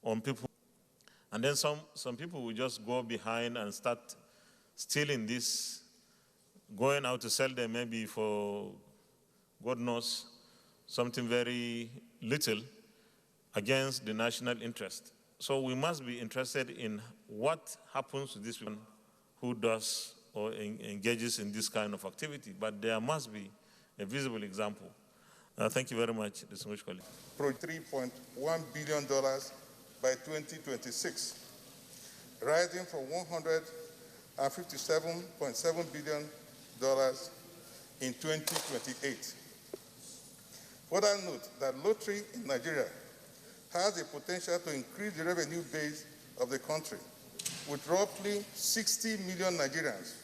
on people. And then some people will just go behind and start stealing this, going out to sell them maybe for, God knows, something very little against the national interest. So we must be interested in what happens to this person who does or engages in this kind of activity. But there must be a visible example. Thank you very much, distinguished colleague. $3.1 billion by 2026, rising from $157.7 billion in 2028. Further note that lottery in Nigeria has the potential to increase the revenue base of the country, with roughly 60 million Nigerians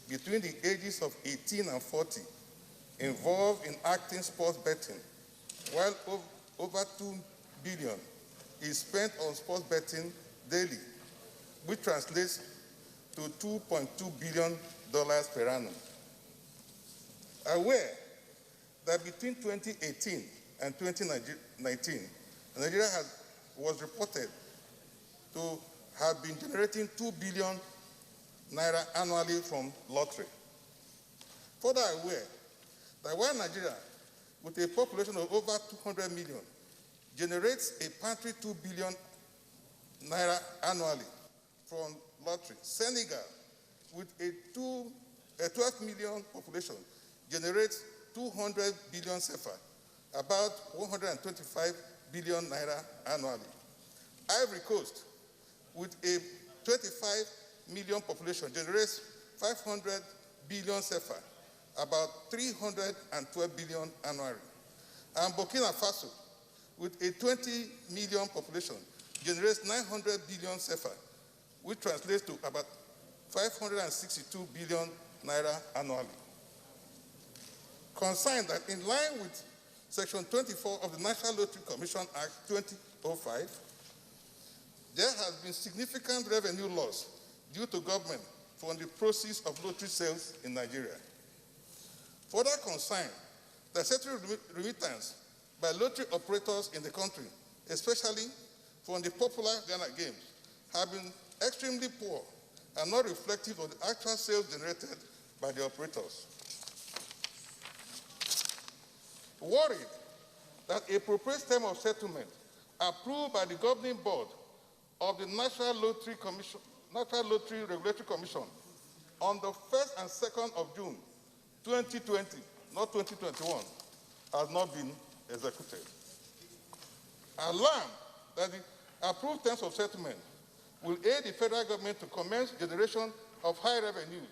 between the ages of 18 and 40 involved in active sports betting, while over 2 billion is spent on sports betting daily, which translates to $2.2 billion per annum. Aware that between 2018 and 2019, Nigeria was reported to have been generating 2 billion naira annually from lottery. Further aware that while Nigeria, with a population of over 200 million, generates a paltry 2 billion naira annually from lottery, Senegal, with a 12 million population, generates 200 billion CFA, about 125 billion naira annually. Ivory Coast, with a 25 million population, generates 500 billion CFA, about 312 billion annually. And Burkina Faso, with a 20 million population, generates 900 billion CFA, which translates to about 562 billion naira annually. Consigned that in line with Section 24 of the National Lottery Commission Act 2005, there has been significant revenue loss due to government from the proceeds of lottery sales in Nigeria. Further consigned that statutory remittance by lottery operators in the country, especially from the popular Ghana Games, have been extremely poor and not reflective of the actual sales generated by the operators. Worried that a proposed term of settlement approved by the governing board of the National Lottery Regulatory Commission on the 1st and 2nd of June 2020, not 2021, has not been executed. Alarmed that the approved terms of settlement will aid the federal government to commence generation of high revenues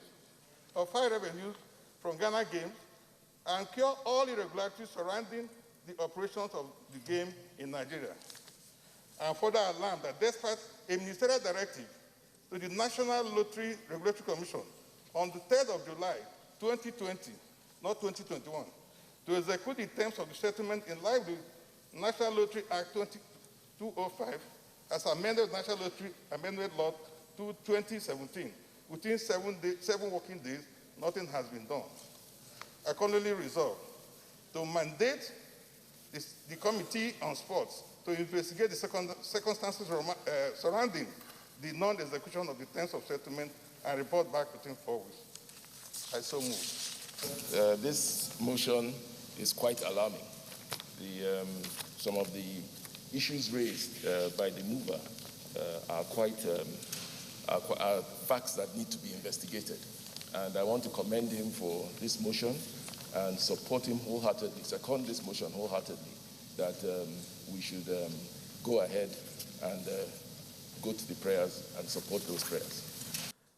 from Ghana Games and cure all irregularities surrounding the operations of the game in Nigeria. And further alarmed that despite a ministerial directive to the National Lottery Regulatory Commission on the 3rd of July 2020, not 2021, to execute the terms of the settlement in line with the National Lottery Act 2005 as amended National Lottery Amendment Law 2017. Within 7 working days, nothing has been done. Accordingly resolved to mandate the Committee on Sports to investigate the circumstances surrounding the non-execution of the terms of settlement and report back within 4 weeks. I so move. This motion is quite alarming. Some of the issues raised by the mover are facts that need to be investigated. And I want to commend him for this motion and support him wholeheartedly, second this motion wholeheartedly, that we should go ahead and go to the prayers and support those prayers.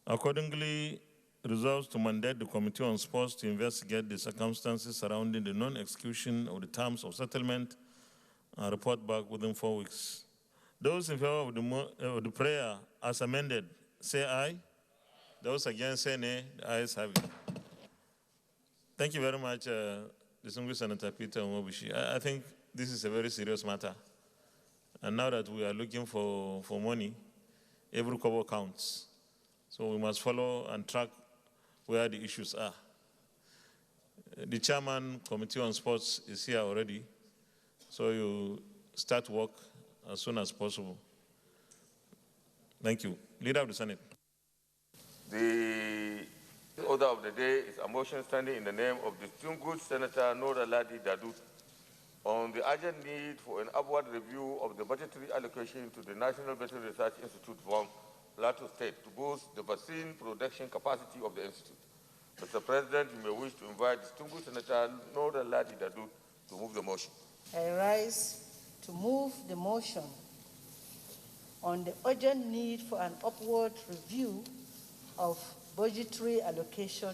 Accordingly, resolves to mandate the Committee on Sports to investigate the circumstances surrounding the non-execution of the terms of settlement and report back within 4 weeks. Those in favor of the prayer as amended, say aye. Those against, say nay. The ayes have it. Thank you very much, distinguished Senator Peter Umobishi. I think this is a very serious matter. And now that we are looking for money, every kobo counts. So we must follow and track where the issues are. The chairman, Committee on Sports, is here already. So you start work as soon as possible. Thank you. Leader of the Senate. The order of the day is a motion standing in the name of distinguished Senator Nora Ladi Dadu on the urgent need for an upward review of the budgetary allocation to the National Veterinary Research Institute from Plateau State to boost the vaccine production capacity of the institute. Mr. President, you may wish to invite distinguished Senator Nora Ladi Dadu to move the motion. I rise to move the motion on the urgent need for an upward review of budgetary allocation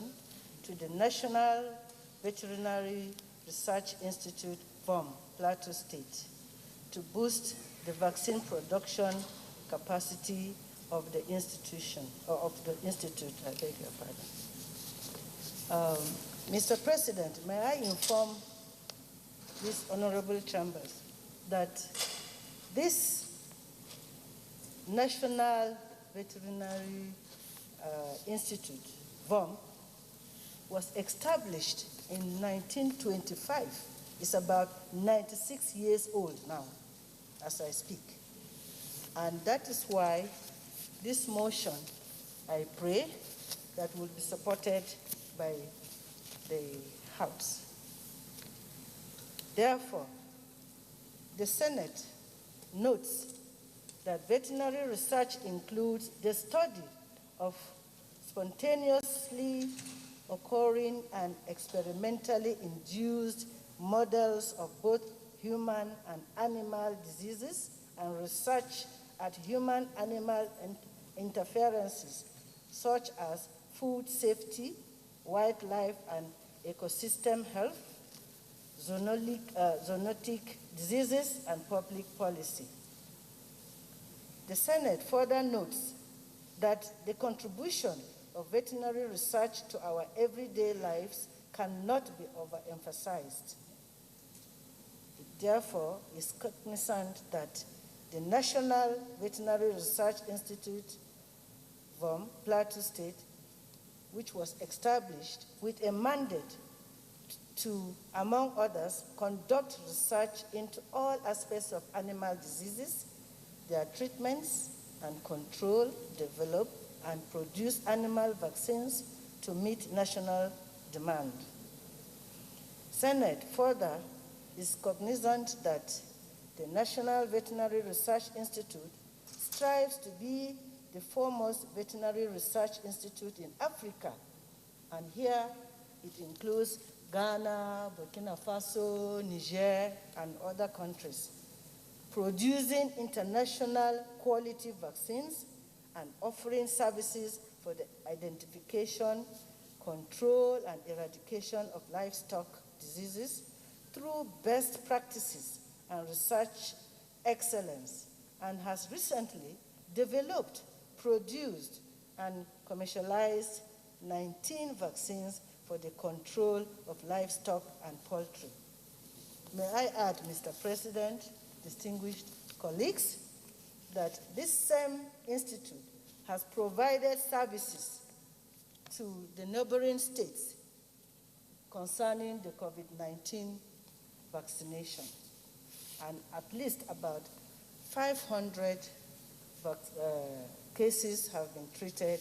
to the National Veterinary Research Institute from Plateau State to boost the vaccine production capacity of the institution, or of the institute, I beg your pardon. Mr. President, may I inform these honorable chambers that this National Veterinary Institute, VOM, was established in 1925. It's about 96 years old now, as I speak. And that is why this motion, I pray, that will be supported by the House. Therefore, the Senate notes that veterinary research includes the study of spontaneously occurring and experimentally induced models of both human and animal diseases and research at human-animal interferences such as food safety, wildlife and ecosystem health, zoonotic diseases, and public policy. The Senate further notes that the contribution of veterinary research to our everyday lives cannot be overemphasized. It therefore is cognizant that the National Veterinary Research Institute, VOM, Plateau State, which was established with a mandate to, among others, conduct research into all aspects of animal diseases, their treatments and control, develop and produce animal vaccines to meet national demand. Senate further is cognizant that the National Veterinary Research Institute strives to be the foremost veterinary research institute in Africa, and here it includes Ghana, Burkina Faso, Niger, and other countries, producing international quality vaccines and offering services for the identification, control, and eradication of livestock diseases through best practices and research excellence, and has recently developed, produced, and commercialized 19 vaccines for the control of livestock and poultry. May I add, Mr. President, distinguished colleagues, that this same institute has provided services to the neighboring states concerning the COVID-19 vaccination, and at least about 500 cases have been treated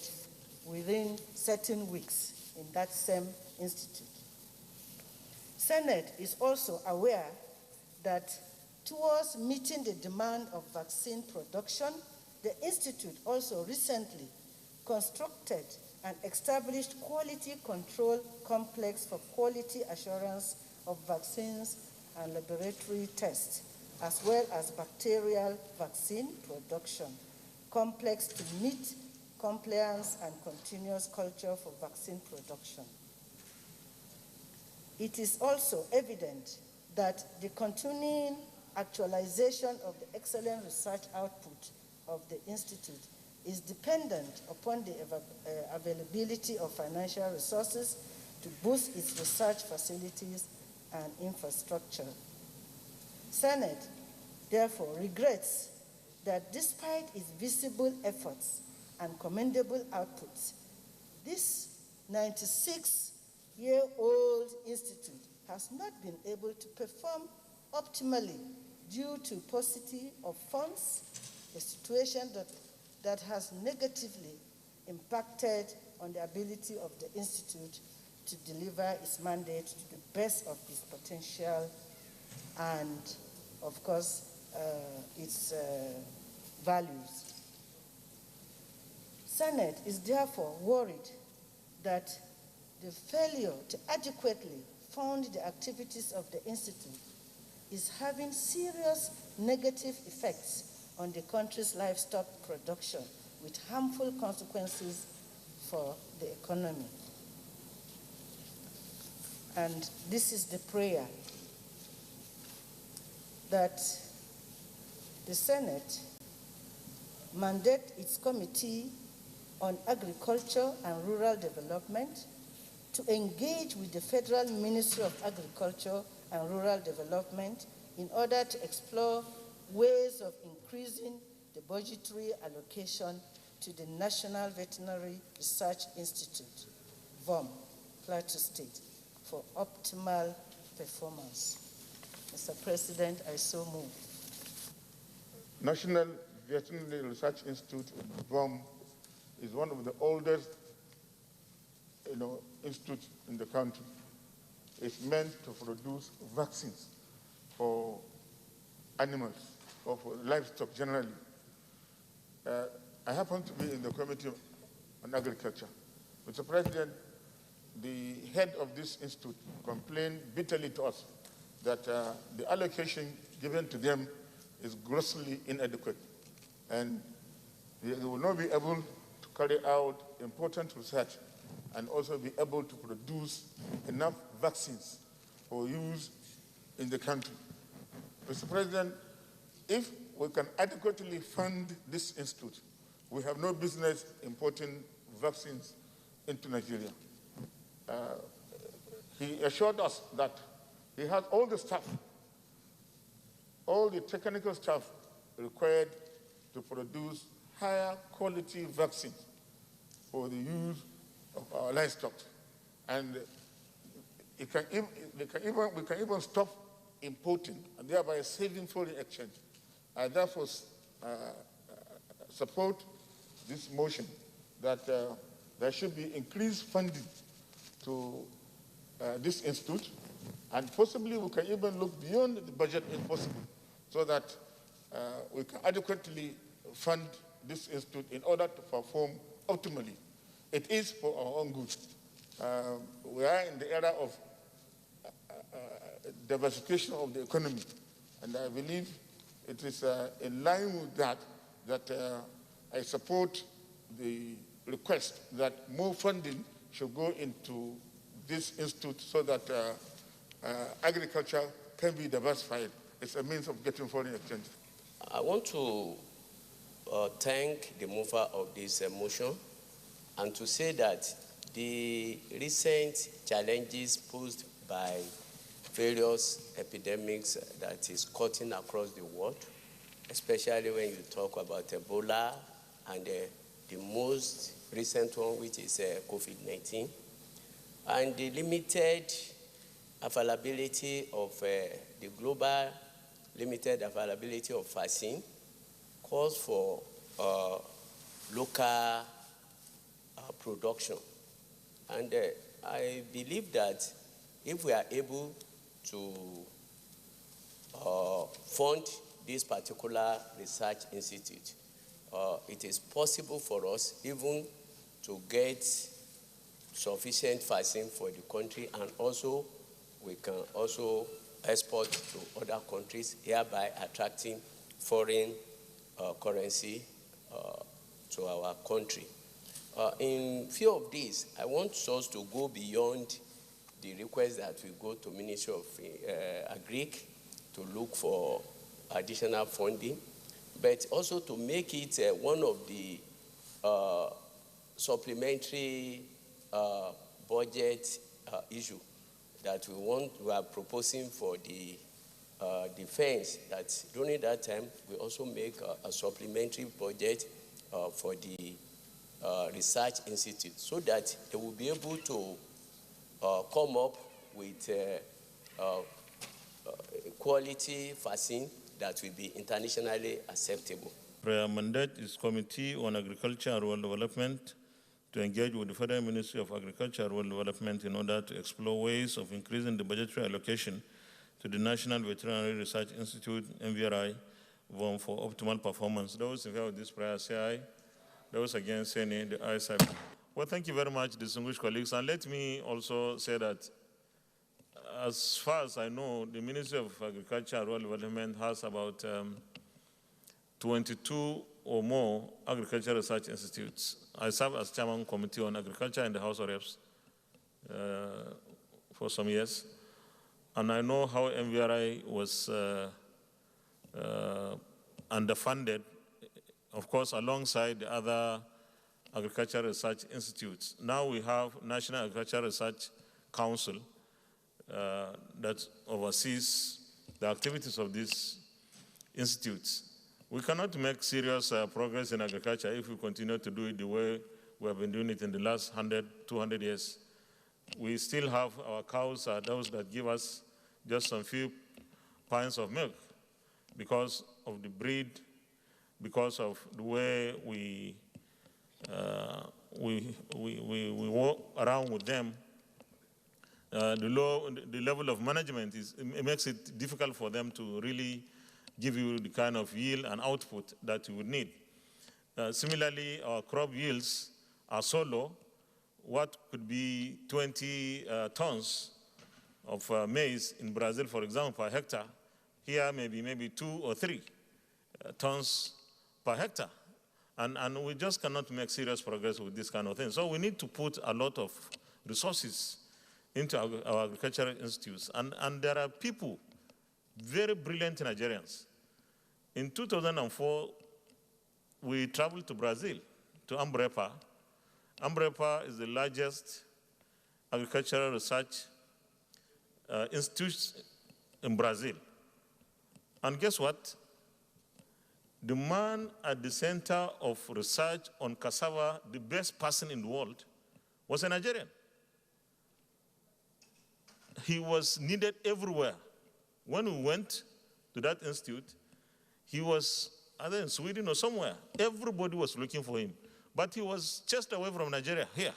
within certain weeks in that same institute. Senate is also aware that towards meeting the demand of vaccine production, the institute also recently constructed and established quality control complex for quality assurance of vaccines and laboratory tests, as well as bacterial vaccine production, complex to meet compliance and continuous culture for vaccine production. It is also evident that the continuing actualization of the excellent research output of the Institute is dependent upon the availability of financial resources to boost its research facilities and infrastructure. Senate, therefore, regrets that despite its visible efforts and commendable outputs, this 96-year-old institute has not been able to perform optimally due to paucity of funds, a situation that that has negatively impacted on the ability of the Institute to deliver its mandate to the best of its potential and, of course, its values. Senate is therefore worried that the failure to adequately fund the activities of the Institute is having serious negative effects on the country's livestock production with harmful consequences for the economy. And this is the prayer that the Senate mandate its Committee on Agriculture and Rural Development to engage with the Federal Ministry of Agriculture and Rural Development in order to explore ways of increasing the budgetary allocation to the National Veterinary Research Institute, VOM, Plateau State, for optimal performance. Mr. President, I so move. National Veterinary Research Institute, VOM, is one of the oldest institutes in the country. It's meant to produce vaccines for animals or for livestock generally. I happen to be in the Committee on Agriculture. Mr. President, the head of this institute complained bitterly to us that the allocation given to them is grossly inadequate, and they will not be able to carry out important research and also be able to produce enough vaccines for use in the country. Mr. President, if we can adequately fund this institute, we have no business importing vaccines into Nigeria. He assured us that he has all the staff, all the technical staff required to produce higher quality vaccines for the use of our livestock. And we can even stop importing and thereby saving foreign exchange. I therefore support this motion that there should be increased funding to this institute, and possibly we can even look beyond the budget if possible, so that we can adequately fund this institute in order to perform optimally. It is for our own good. We are in the era of diversification of the economy, and I believe it is in line with that I support the request that more funding should go into this institute so that agriculture can be diversified. It's a means of getting foreign exchange. I want to thank the mover of this motion and to say that the recent challenges posed by various epidemics that is cutting across the world, especially when you talk about Ebola and the most recent one, which is COVID-19, and the limited availability of the global limited availability of vaccine calls for local production. And I believe that if we are able to fund this particular research institute, it is possible for us even to get sufficient vaccine for the country, and also we can also export to other countries, hereby attracting foreign currency to our country. In view of this, I want us to go beyond the request that we go to Ministry of Agric to look for additional funding, but also to make it one of the supplementary budget issue that we are proposing for the defense, that during that time we also make a supplementary budget for the research institute, so that they will be able to come up with quality vaccine that will be internationally acceptable. Prayer mandate is Committee on Agriculture and Rural Development to engage with the Federal Ministry of Agriculture and Rural Development in order to explore ways of increasing the budgetary allocation to the National Veterinary Research Institute, NVRI, for optimal performance. Those in favor of this prayer say aye. Those against say nay. The ayes have it. Well, thank you very much, distinguished colleagues. And let me also say that as far as I know, the Ministry of Agriculture and Rural Development has about 22 or more agricultural research institutes. I serve as chairman of the Committee on Agriculture in the House of Reps for some years. And I know how MVRI was underfunded, of course, alongside the other agricultural research institutes. Now we have National Agricultural Research Council that oversees the activities of these institutes. We cannot make serious progress in agriculture if we continue to do it the way we have been doing it in the last 100, 200 years. We still have our cows, those that give us just some few pints of milk because of the breed, because of the way we walk around with them. The level of management it makes it difficult for them to really give you the kind of yield and output that you would need. Similarly, our crop yields are so low. What could be 20 tons of maize in Brazil, for example, per hectare, here maybe 2 or 3 tons per hectare. And we just cannot make serious progress with this kind of thing. So we need to put a lot of resources into our agricultural institutes. And there are people, very brilliant Nigerians. In 2004, we traveled to Brazil, to Embrapa. Embrapa is the largest agricultural research institute in Brazil. And guess what? The man at the center of research on cassava, the best person in the world, was a Nigerian. He was needed everywhere. When we went to that institute, he was either in Sweden or somewhere. Everybody was looking for him. But he was just away from Nigeria, here.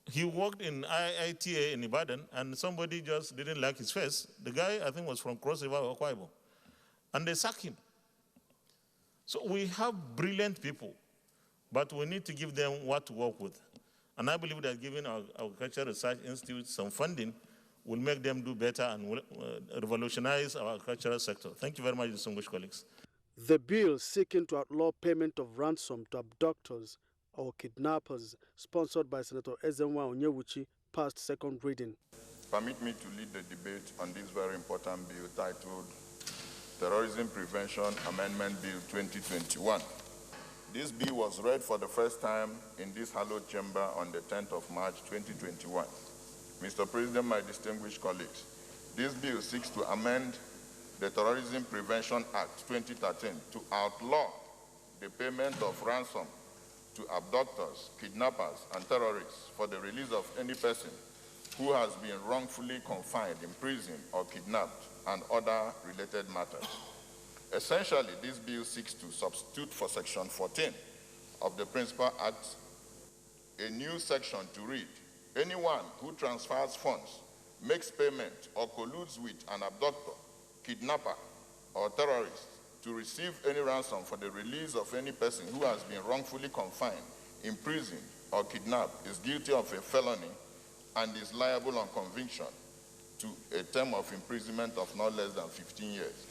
He worked in NTA in Ibadan, and somebody just didn't like his face. The guy, I think, was from Cross River or Akwa Ibom. And they sacked him. So we have brilliant people, but we need to give them what to work with. And I believe that giving our Agricultural Research Institute some funding will make them do better and will revolutionize our agricultural sector. Thank you very much, distinguished colleagues. The bill seeking to outlaw payment of ransom to abductors or kidnappers, sponsored by Senator Ezenwa Onyewuchi, passed second reading. Permit me to lead the debate on this very important bill titled Terrorism Prevention Amendment Bill 2021. This bill was read for the first time in this hallowed chamber on the 10th of March 2021. Mr. President, my distinguished colleagues, this bill seeks to amend the Terrorism Prevention Act 2013 to outlaw the payment of ransom to abductors, kidnappers, and terrorists for the release of any person who has been wrongfully confined, imprisoned, or kidnapped, and other related matters. Essentially, this bill seeks to substitute for Section 14 of the Principal Act a new section to read, anyone who transfers funds, makes payment, or colludes with an abductor, kidnapper, or terrorist to receive any ransom for the release of any person who has been wrongfully confined, imprisoned, or kidnapped is guilty of a felony and is liable on conviction to a term of imprisonment of not less than 15 years.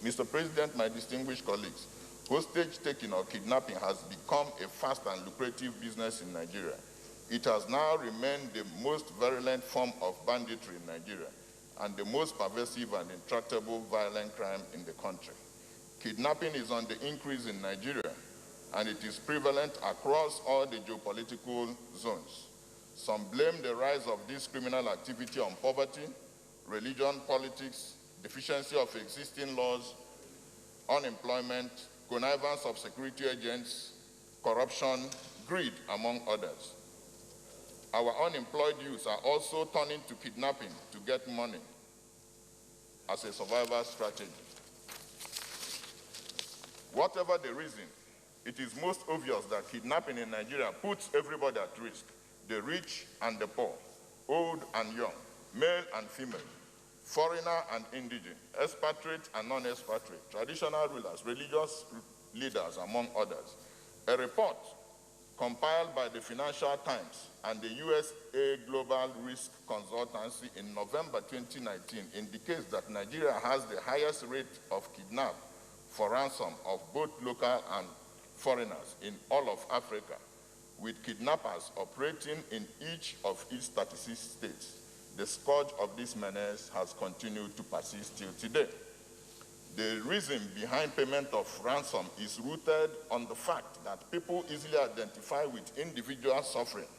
Mr. President, my distinguished colleagues, hostage taking or kidnapping has become a fast and lucrative business in Nigeria. It has now remained the most virulent form of banditry in Nigeria and the most pervasive and intractable violent crime in the country. Kidnapping is on the increase in Nigeria, and it is prevalent across all the geopolitical zones. Some blame the rise of this criminal activity on poverty, religion, politics, deficiency of existing laws, unemployment, connivance of security agents, corruption, greed, among others. Our unemployed youth are also turning to kidnapping to get money as a survival strategy. Whatever the reason, it is most obvious that kidnapping in Nigeria puts everybody at risk, the rich and the poor, old and young, male and female, foreigner and indigent, expatriate and non-expatriate, traditional rulers, religious leaders, among others. A report compiled by the Financial Times and the USA Global Risk Consultancy in November 2019 indicates that Nigeria has the highest rate of kidnap for ransom of both local and foreigners in all of Africa, with kidnappers operating in each of its 36 states. The scourge of this menace has continued to persist till today. The reason behind payment of ransom is rooted on the fact that people easily identify with individual suffering.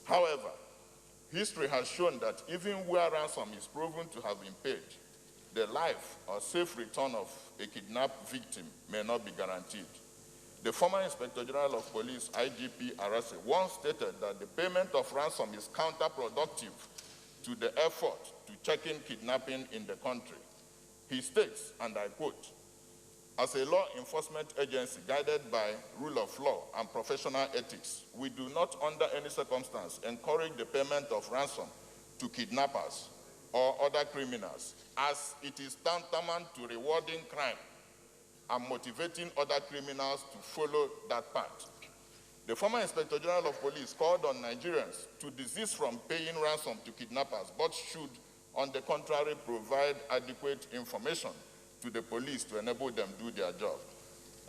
However, history has shown that even where ransom is proven to have been paid, the life or safe return of a kidnapped victim may not be guaranteed. The former Inspector General of Police, IGP Arase, once stated that the payment of ransom is counterproductive to the effort to check in kidnapping in the country. He states, and I quote, "As a law enforcement agency guided by rule of law and professional ethics, we do not under any circumstance encourage the payment of ransom to kidnappers or other criminals, as it is tantamount to rewarding crime and motivating other criminals to follow that path." The former Inspector General of Police called on Nigerians to desist from paying ransom to kidnappers, but should, on the contrary, provide adequate information to the police to enable them to do their job.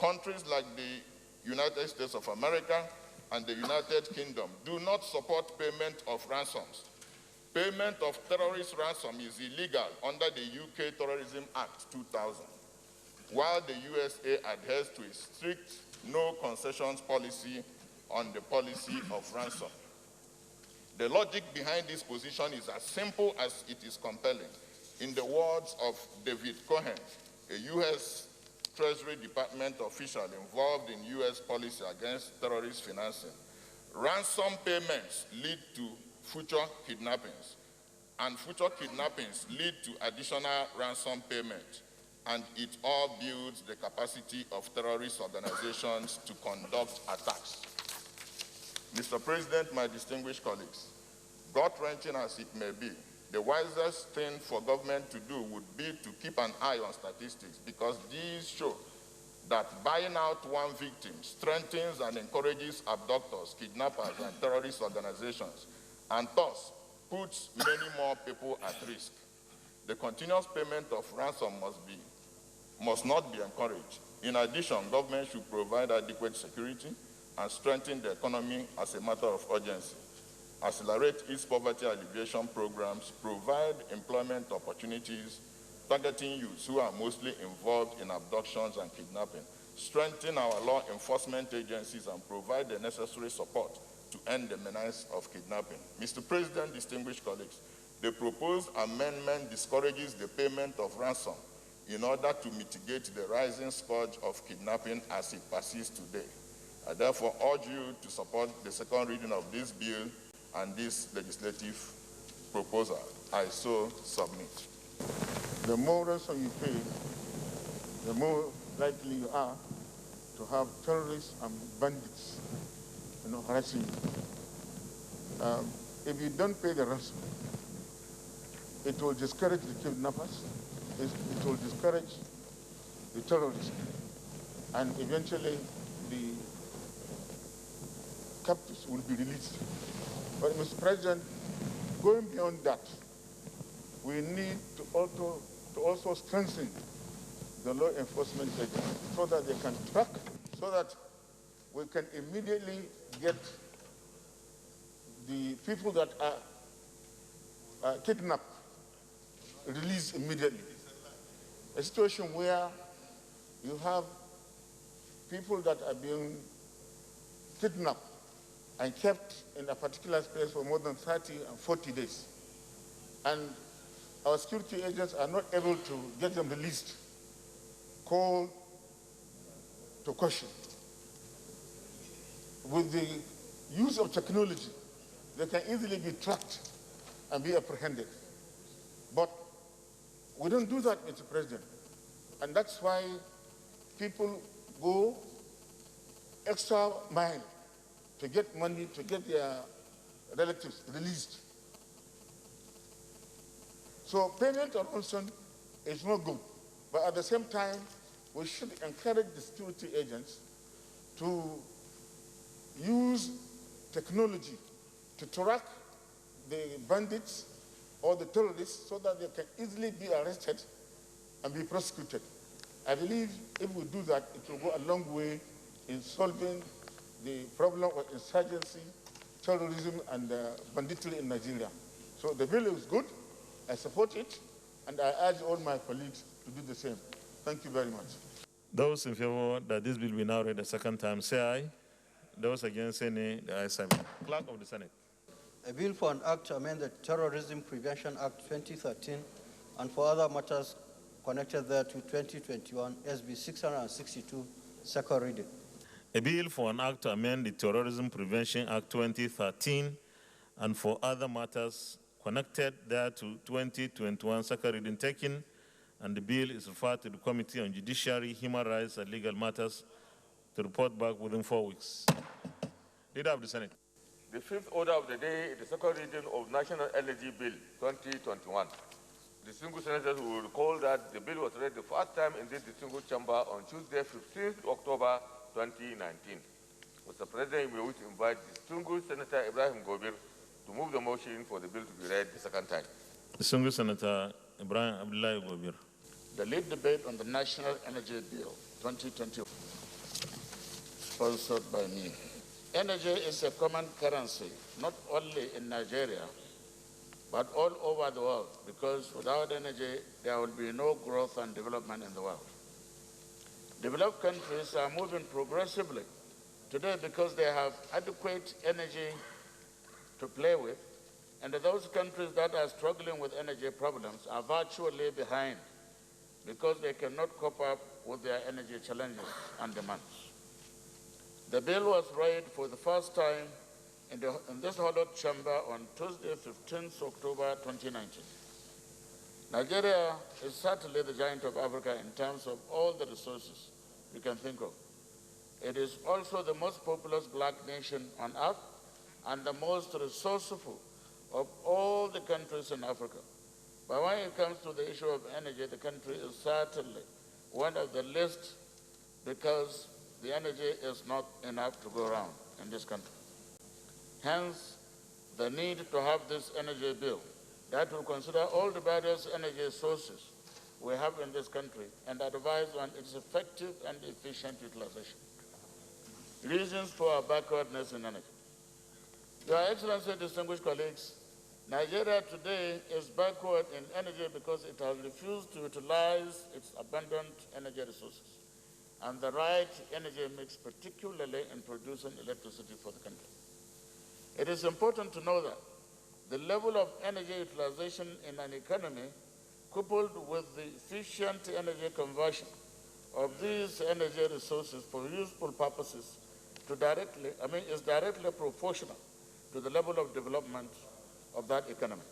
Countries like the United States of America and the United Kingdom do not support payment of ransoms. Payment of terrorist ransom is illegal under the UK Terrorism Act 2000, while the USA adheres to a strict no concessions policy on the policy of ransom. The logic behind this position is as simple as it is compelling. In the words of David Cohen, a U.S. Treasury Department official involved in U.S. policy against terrorist financing, ransom payments lead to future kidnappings, and future kidnappings lead to additional ransom payments, and it all builds the capacity of terrorist organizations to conduct attacks. Mr. President, my distinguished colleagues, gut-wrenching as it may be, the wisest thing for government to do would be to keep an eye on statistics, because these show that buying out one victim strengthens and encourages abductors, kidnappers, and terrorist organizations, and thus puts many more people at risk. The continuous payment of ransom must not be encouraged. In addition, government should provide adequate security and strengthen the economy as a matter of urgency, accelerate its poverty alleviation programs, provide employment opportunities targeting youths who are mostly involved in abductions and kidnapping, strengthen our law enforcement agencies, and provide the necessary support to end the menace of kidnapping. Mr. President, distinguished colleagues, the proposed amendment discourages the payment of ransom in order to mitigate the rising scourge of kidnapping as it persists today. I therefore urge you to support the second reading of this bill and this legislative proposal. I so submit. The more ransom you pay, the more likely you are to have terrorists and bandits, harassing you. If you don't pay the ransom, it will discourage the kidnappers, it will discourage the terrorists, and eventually the captives will be released. But Mr. President, going beyond that, we need to also strengthen the law enforcement agencies so that they can track, so that we can immediately get the people that are kidnapped released immediately. A situation where you have people that are being kidnapped and kept in a particular place for more than 30 and 40 days. And our security agents are not able to get them released, called to question. With the use of technology, they can easily be tracked and be apprehended. But we don't do that, Mr. President. And that's why people go extra mile to get money, to get their relatives released. So payment of ransom is not good. But at the same time, we should encourage the security agents to use technology to track the bandits or the terrorists so that they can easily be arrested and be prosecuted. I believe if we do that, it will go a long way in solving the problem of insurgency, terrorism, and banditry in Nigeria. So the bill is good. I support it, and I urge all my colleagues to do the same. Thank you very much. Those in favor that this bill be now read a second time, say aye. Those against, say nay. The ayes have it. Clerk of the Senate. A bill for an act to amend the Terrorism Prevention Act 2013 and for other matters connected thereto 2021, SB 662, second reading. A bill for an act to amend the Terrorism Prevention Act 2013 and for other matters connected thereto 2021, second reading taken, and the bill is referred to the Committee on Judiciary, Human Rights and Legal Matters to report back within 4 weeks. Leader of the Senate. The fifth order of the day is the second reading of National Energy Bill 2021. Distinguished senators will recall that the bill was read the first time in this distinguished chamber on Tuesday, 15th October 2019. Mr. President, we wish to invite distinguished Senator Ibrahim Gobir to move the motion for the bill to be read the second time. Distinguished Senator Ibrahim Abdullahi Gobir. The lead debate on the National Energy Bill 2020, sponsored by me. Energy is a common currency, not only in Nigeria, but all over the world, because without energy, there will be no growth and development in the world. Developed countries are moving progressively today because they have adequate energy to play with, and those countries that are struggling with energy problems are virtually behind because they cannot cope up with their energy challenges and demands. The bill was read for the first time in this hollowed chamber on Tuesday, 15th October 2019. Nigeria is certainly the giant of Africa in terms of all the resources you can think of. It is also the most populous black nation on earth and the most resourceful of all the countries in Africa. But when it comes to the issue of energy, the country is certainly one of the least because the energy is not enough to go around in this country. Hence, the need to have this energy bill that will consider all the various energy sources we have in this country and advise on its effective and efficient utilization. Reasons for our backwardness in energy. Your Excellency, distinguished colleagues, Nigeria today is backward in energy because it has refused to utilize its abundant energy resources and the right energy mix, particularly in producing electricity for the country. It is important to know that the level of energy utilization in an economy, coupled with the efficient energy conversion of these energy resources for useful purposes, is directly proportional to the level of development of that economy.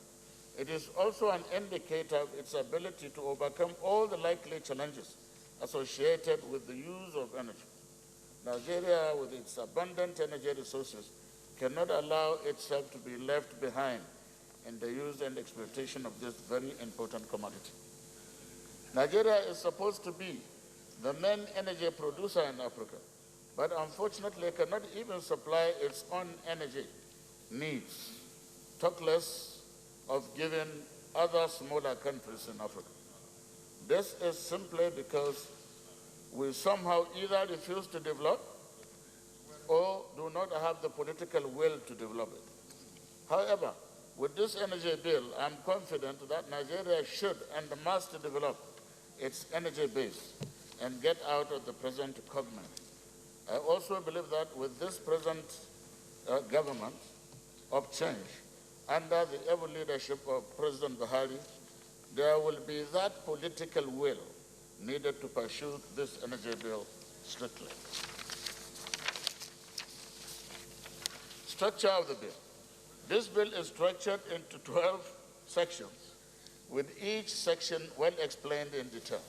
It is also an indicator of its ability to overcome all the likely challenges associated with the use of energy. Nigeria, with its abundant energy resources, cannot allow itself to be left behind in the use and exploitation of this very important commodity. Nigeria is supposed to be the main energy producer in Africa, but unfortunately cannot even supply its own energy needs, talk less of giving other smaller countries in Africa. This is simply because we somehow either refuse to develop or do not have the political will to develop it. However, with this energy bill, I'm confident that Nigeria should and must develop its energy base and get out of the present covenant. I also believe that with this present government of change, under the able leadership of President Buhari, there will be that political will needed to pursue this energy bill strictly. Structure of the bill. This bill is structured into 12 sections, with each section well explained in detail.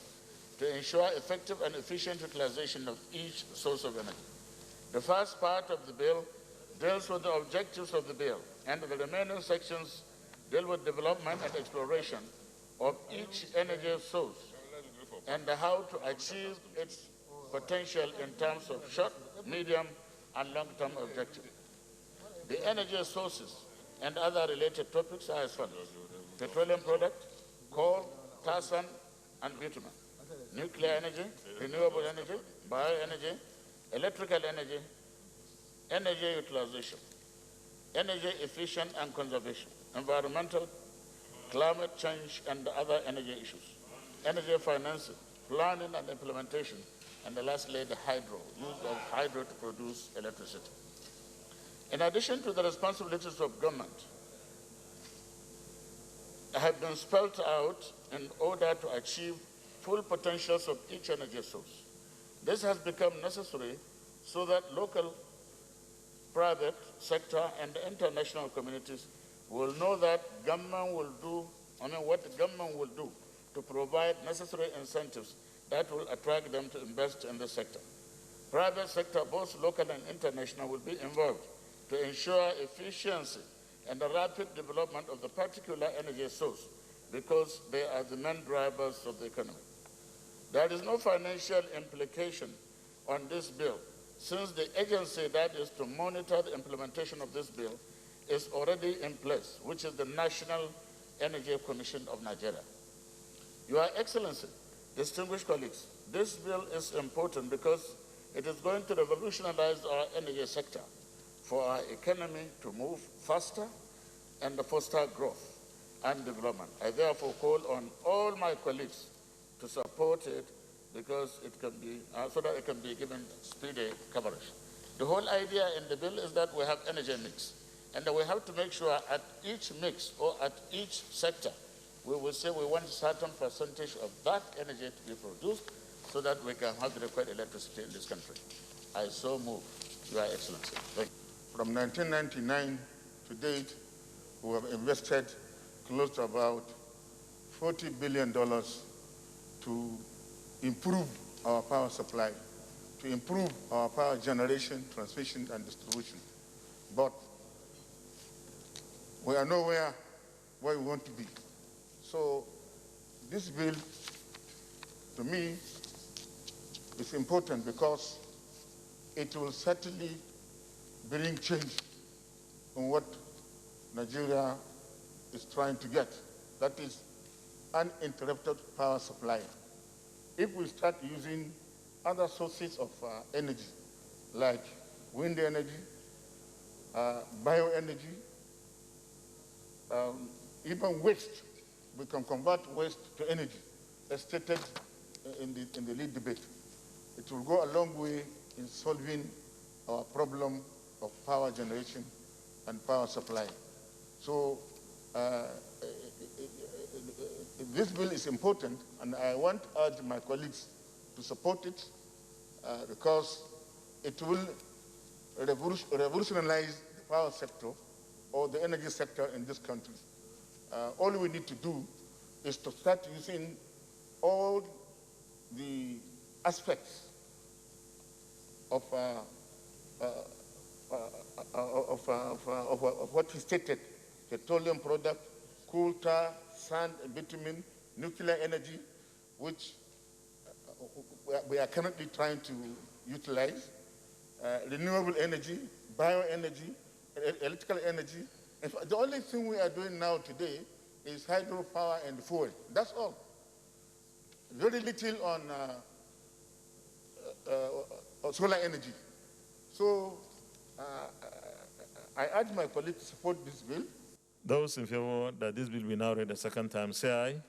to ensure effective and efficient utilization of each source of energy. The first part of the bill deals with the objectives of the bill, and the remaining sections deal with development and exploration of each energy source and how to achieve its potential in terms of short, medium, and long-term objectives. The energy sources and other related topics are as follows: petroleum product, coal, tar sand, and bitumen, nuclear energy, renewable energy, bioenergy, electrical energy, energy utilization, energy efficient and conservation, environmental, climate change, and other energy issues, energy financing, planning and implementation, and lastly, the use of hydro to produce electricity. In addition to the responsibilities of government, have been spelled out in order to achieve full potentials of each energy source. This has become necessary so that local, private sector, and the international communities will know that what the government will do to provide necessary incentives that will attract them to invest in the sector. Private sector, both local and international, will be involved to ensure efficiency and the rapid development of the particular energy source because they are the main drivers of the economy. There is no financial implication on this bill since the agency that is to monitor the implementation of this bill is already in place, which is the National Energy Commission of Nigeria. Your Excellency, distinguished colleagues, this bill is important because it is going to revolutionize our energy sector for our economy to move faster and foster growth and development. I therefore call on all my colleagues to support it because it can be, so that it can be given speedy coverage. The whole idea in the bill is that we have energy mix, and that we have to make sure at each mix or at each sector, we will say we want a certain percentage of that energy to be produced so that we can have the required electricity in this country. I so move, Your Excellency. Thank you. From 1999 to date, we have invested close to about $40 billion to improve our power supply, to improve our power generation, transmission, and distribution. But we are nowhere where we want to be. So this bill, to me, is important because it will certainly bring change on what Nigeria is trying to get. That is uninterrupted power supply. If we start using other sources of energy, like wind energy, bioenergy, even waste, we can convert waste to energy, as stated in the lead debate. It will go a long way in solving our problem of power generation and power supply. So this bill is important, and I want to urge my colleagues to support it because it will revolutionize the power sector or the energy sector in this country. All we need to do is to start using all the aspects of what he stated: petroleum product, coal tar, sand, bitumen, nuclear energy, which we are currently trying to utilize, renewable energy, bioenergy, electrical energy. And the only thing we are doing now today is hydropower and fuel. That's all. Very little on solar energy. So I urge my colleagues to support this bill. Those in favor that this bill be now read a second time, say aye.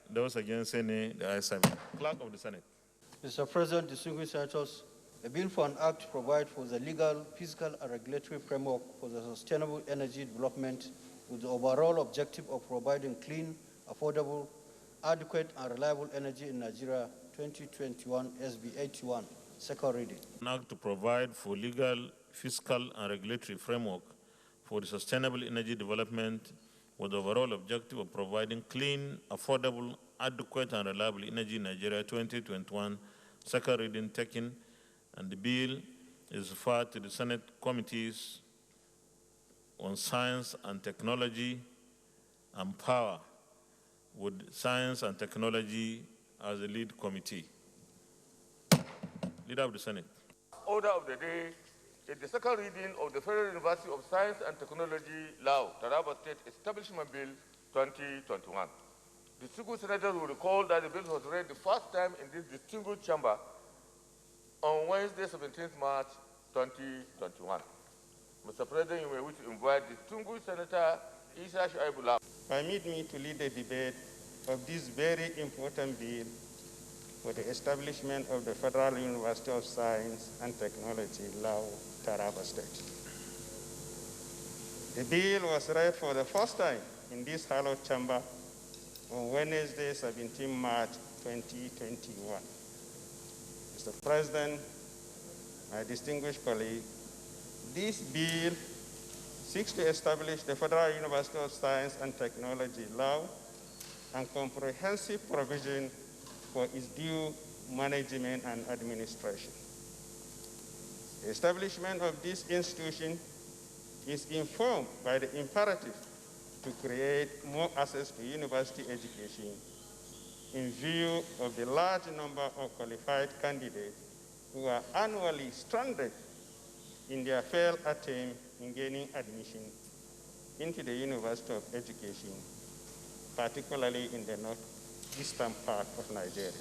Those against, say nay. The ayes have it. Clerk of the Senate. Mr. President, distinguished senators, a bill for an act to provide for the legal, fiscal, and regulatory framework for the sustainable energy development with the overall objective of providing clean, affordable, adequate, and reliable energy in Nigeria, 2021 SB 81, second reading. An act to provide for legal, fiscal, and regulatory framework for the sustainable energy development with the overall objective of providing clean, affordable, Adequate and Reliable Energy in Nigeria 2021, second reading taken, and the bill is referred to the Senate Committees on Science and Technology and Power, with Science and Technology as the lead committee. Leader of the Senate. Order of the day is the second reading of the Federal University of Science and Technology Law, Taraba State Establishment Bill 2021. Distinguished senators will recall that the bill was read the first time in this distinguished chamber on Wednesday, 17th March 2021. Mr. President, you may wish to invite distinguished Senator Isa Shuaibullah. Permit me to lead the debate of this very important bill for the establishment of the Federal University of Science and Technology, Lao, Taraba State. The bill was read for the first time in this hallowed chamber on Wednesday, 17 March 2021. Mr. President, my distinguished colleague, this bill seeks to establish the Federal University of Science and Technology Law and comprehensive provision for its due management and administration. The establishment of this institution is informed by the imperative to create more access to university education in view of the large number of qualified candidates who are annually stranded in their failed attempt in gaining admission into the University of Education, particularly in the northeastern part of Nigeria.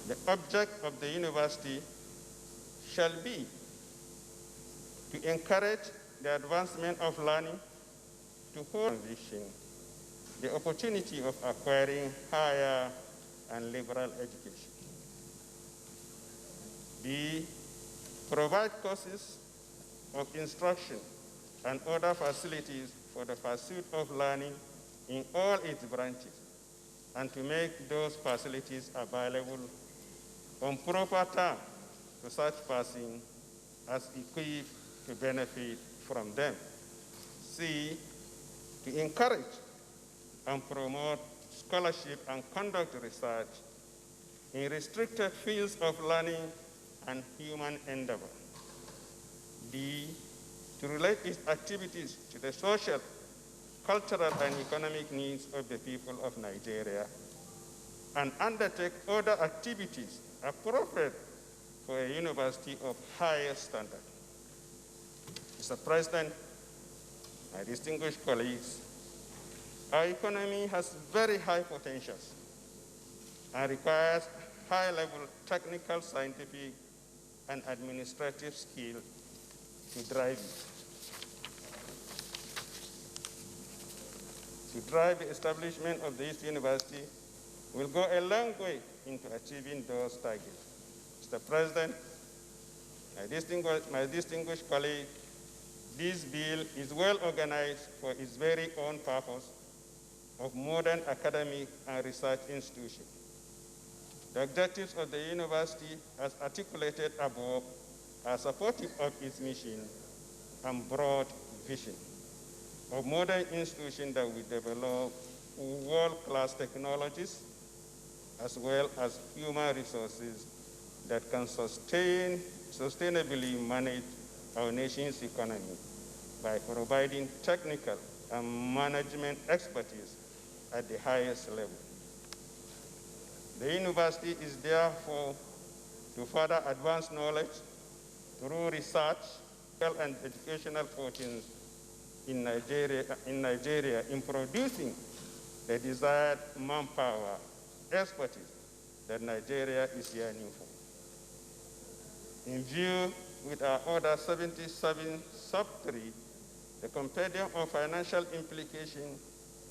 The object of the university shall be to encourage the advancement of learning, to hold vision, the opportunity of acquiring higher and liberal education. B, provide courses of instruction and other facilities for the pursuit of learning in all its branches, and to make those facilities available on proper terms to such persons as equipped to benefit from them. C, to encourage and promote scholarship and conduct research in restricted fields of learning and human endeavor. D, to relate its activities to the social, cultural, and economic needs of the people of Nigeria, and undertake other activities appropriate for a university of higher standard. Mr. President, my distinguished colleagues, our economy has very high potentials and requires high-level technical, scientific, and administrative skill to drive it. To drive the establishment of this university will go a long way into achieving those targets. Mr. President, my distinguished colleague, this bill is well organized for its very own purpose of modern academic and research institution. The objectives of the university, as articulated above, are supportive of its mission and broad vision of modern institution that will develop world-class technologies as well as human resources that can sustainably manage our nation's economy by providing technical and management expertise at the highest level. The university is therefore to further advance knowledge through research and educational fortunes in Nigeria in producing the desired manpower, expertise that Nigeria is yearning for. In view with our Order 77 Sub-3, the compendium of financial implication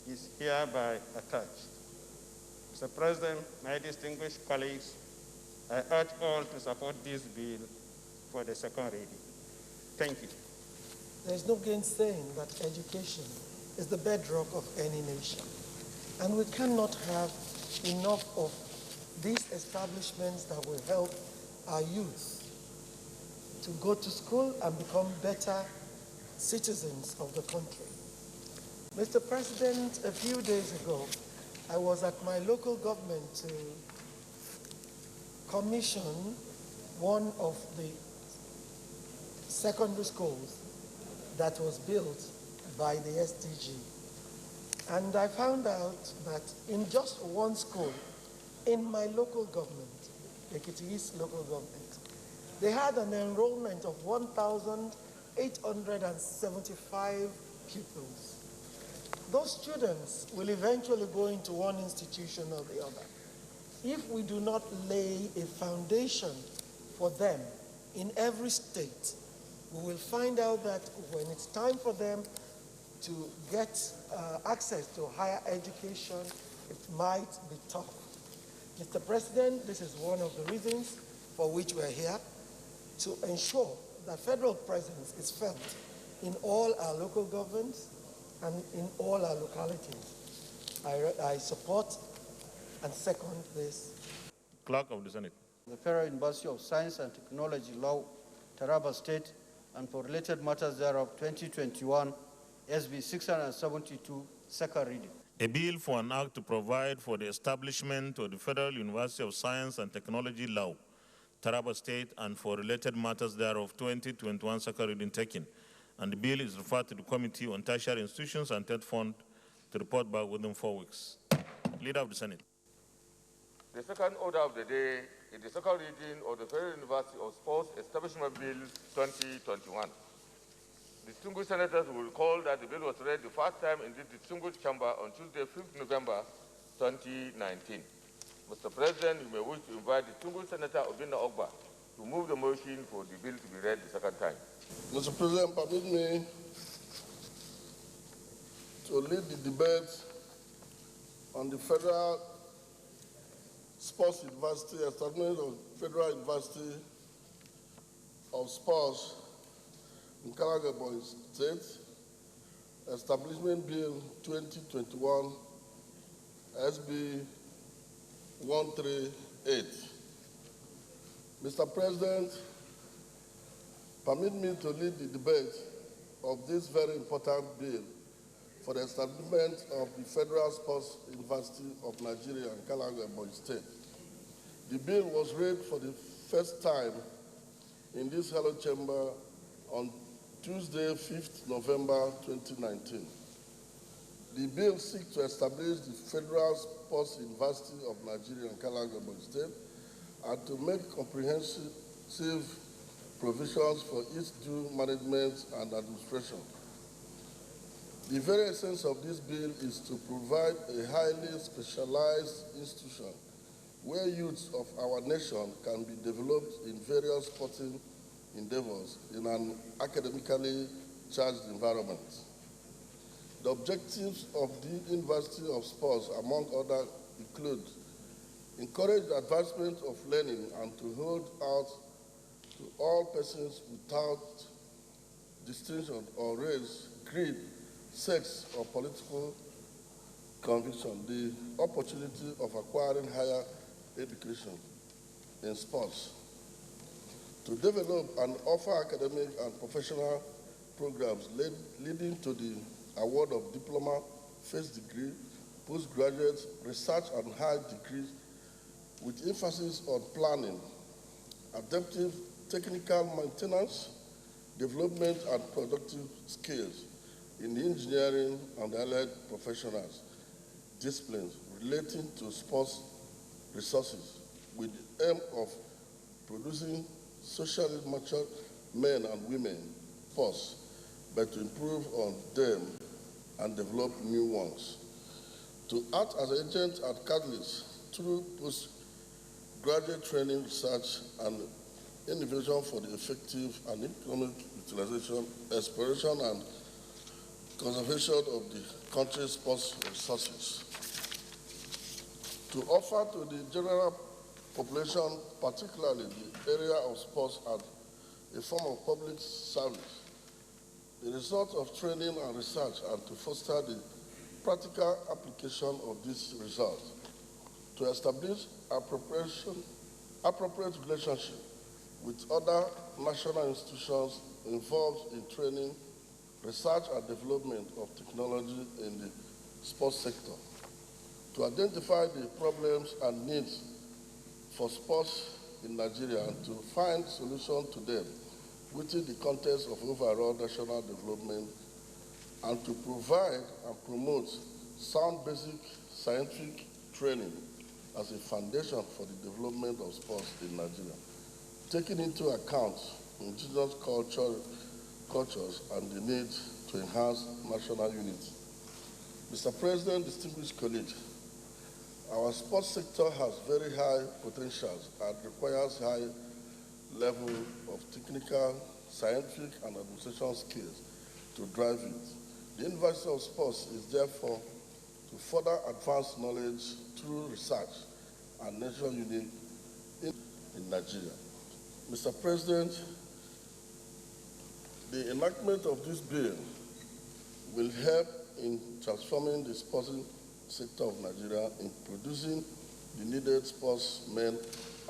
is hereby attached. Mr. President, my distinguished colleagues, I urge all to support this bill for the second reading. Thank you. There is no gainsaying that education is the bedrock of any nation. And we cannot have enough of these establishments that will help our youth to go to school and become better citizens of the country. Mr. President, a few days ago, I was at my local government to commission one of the secondary schools that was built by the SDG. And I found out that in just one school in my local government, Ekiti East local government, they had an enrollment of 1,875 pupils. Those students will eventually go into one institution or the other. If we do not lay a foundation for them in every state, we will find out that when it's time for them to get access to higher education, it might be tough. Mr. President, this is one of the reasons for which we're here, to ensure that federal presence is felt in all our local governments and in all our localities. I support and second this. Clerk of the Senate. The Federal University of Science and Technology, Law, Taraba State, and for related matters thereof, 2021, SB 672, second reading. A bill for an act to provide for the establishment of the Federal University of Science and Technology, Law, Taraba State, and for related matters thereof, 2021, second reading taken. And the bill is referred to the Committee on Tertiary Institutions and Third Fund to report back within 4 weeks. Leader of the Senate. The second order of the day is the second reading of the Federal University of Sports Establishment Bill 2021. Distinguished senators will recall that the bill was read the first time in this distinguished chamber on Tuesday, 5th November 2019. Mr. President, you may wish to invite distinguished Senator Obinna Ogba to move the motion for the bill to be read the second time. Mr. President, permit me to lead the debate on the Federal Sports University, establishment of Federal University of Sports in Kalagabo State, Establishment Bill 2021, SB 138. Mr. President, permit me to lead the debate of this very important bill for the establishment of the Federal Sports University of Nigeria in Kalagabo State. The bill was read for the first time in this Hello Chamber on Tuesday, 5th November 2019. The bill seeks to establish the Federal Sports University of Nigeria in Kalagabo State and to make comprehensive provisions for its due management and administration. The very essence of this bill is to provide a highly specialized institution where youths of our nation can be developed in various sporting endeavors in an academically charged environment. The objectives of the University of Sports, among others, include encourage the advancement of learning and to hold out to all persons without distinction or race, creed, sex, or political conviction the opportunity of acquiring higher education in sports, to develop and offer academic and professional programs leading to the award of diploma, first degree, postgraduate, research and higher degrees with emphasis on planning, adaptive technical maintenance, development and productive skills in engineering and allied professionals, disciplines relating to sports resources with the aim of producing socially mature men and women first, but to improve on them and develop new ones. To act as agent and catalyst through postgraduate training, research, and innovation for the effective and economic utilization, exploration, and conservation of the country's sports resources. To offer to the general population, particularly the area of sports, as a form of public service, the result of training and research, and to foster the practical application of this result. To establish appropriate relationship with other national institutions involved in training, research and development of technology in the sports sector. to identify the problems and needs for sports in Nigeria and to find solutions to them within the context of overall national development, and to provide and promote sound basic scientific training as a foundation for the development of sports in Nigeria, taking into account indigenous cultures and the need to enhance national unity. Mr. President, distinguished colleagues, our sports sector has very high potentials and requires high level of technical, scientific, and administration skills to drive it. The University of Sports is therefore to further advance knowledge through research and national unity in Nigeria. Mr. President, the enactment of this bill will help in transforming the sports sector of Nigeria in producing the needed sportsmen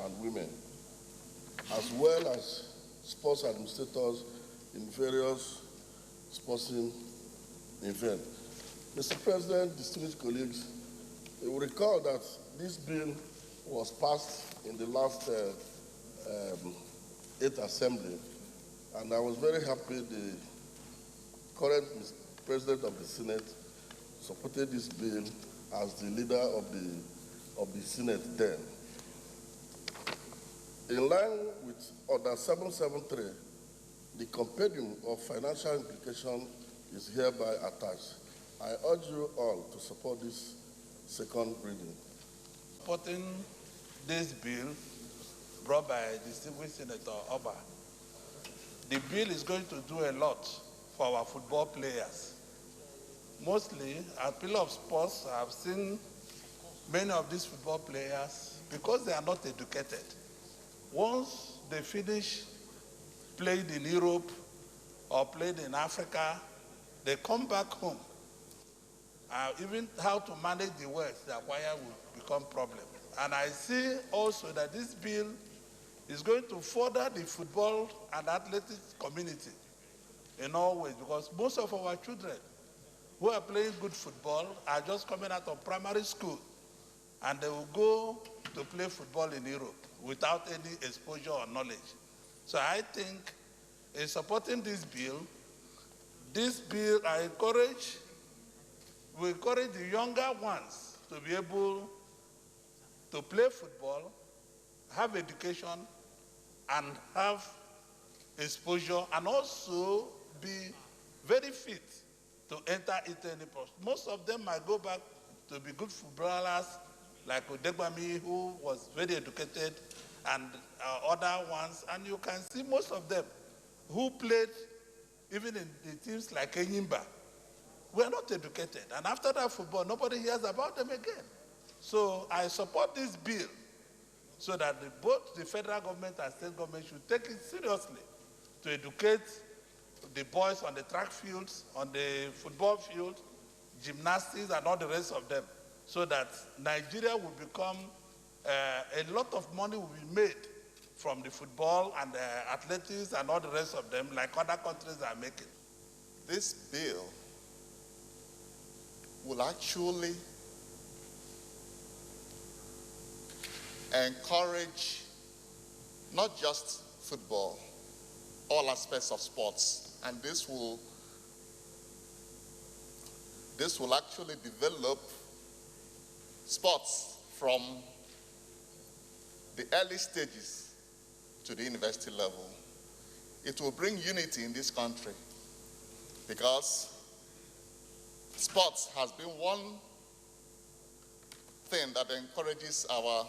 and women, as well as sports administrators in various sporting events. Mr. President, distinguished colleagues, you will recall that this bill was passed in the last 8th Assembly, and I was very happy the current President of the Senate supported this bill as the leader of the Senate then. In line with Order 773, the compendium of financial implication is hereby attached. I urge you all to support this second reading. Supporting this bill brought by distinguished Senator Oba, the bill is going to do a lot for our football players. Mostly, at Pillar of Sports, I've seen many of these football players, because they are not educated, once they finish playing in Europe or playing in Africa, they come back home. Even how to manage the wealth they acquire will become a problem. And I see also that this bill is going to further the football and athletics community in all ways, because most of our children who are playing good football are just coming out of primary school, and they will go to play football in Europe without any exposure or knowledge. So I think in supporting this bill we encourage the younger ones to be able to play football, have education, and have exposure, and also be very fit to enter into any post. Most of them might go back to be good footballers, like Odegbami, who was very educated, and other ones. And you can see most of them who played even in the teams like Enyimba were not educated. And after that football, nobody hears about them again. So I support this bill so that both the federal government and state government should take it seriously to educate the boys on the track fields, on the football field, gymnastics, and all the rest of them, so that Nigeria will become, a lot of money will be made from the football and the athletics and all the rest of them, like other countries are making. This bill will actually encourage not just football, all aspects of sports, and this will actually develop sports from the early stages to the university level. It will bring unity in this country, because sports has been one thing that encourages our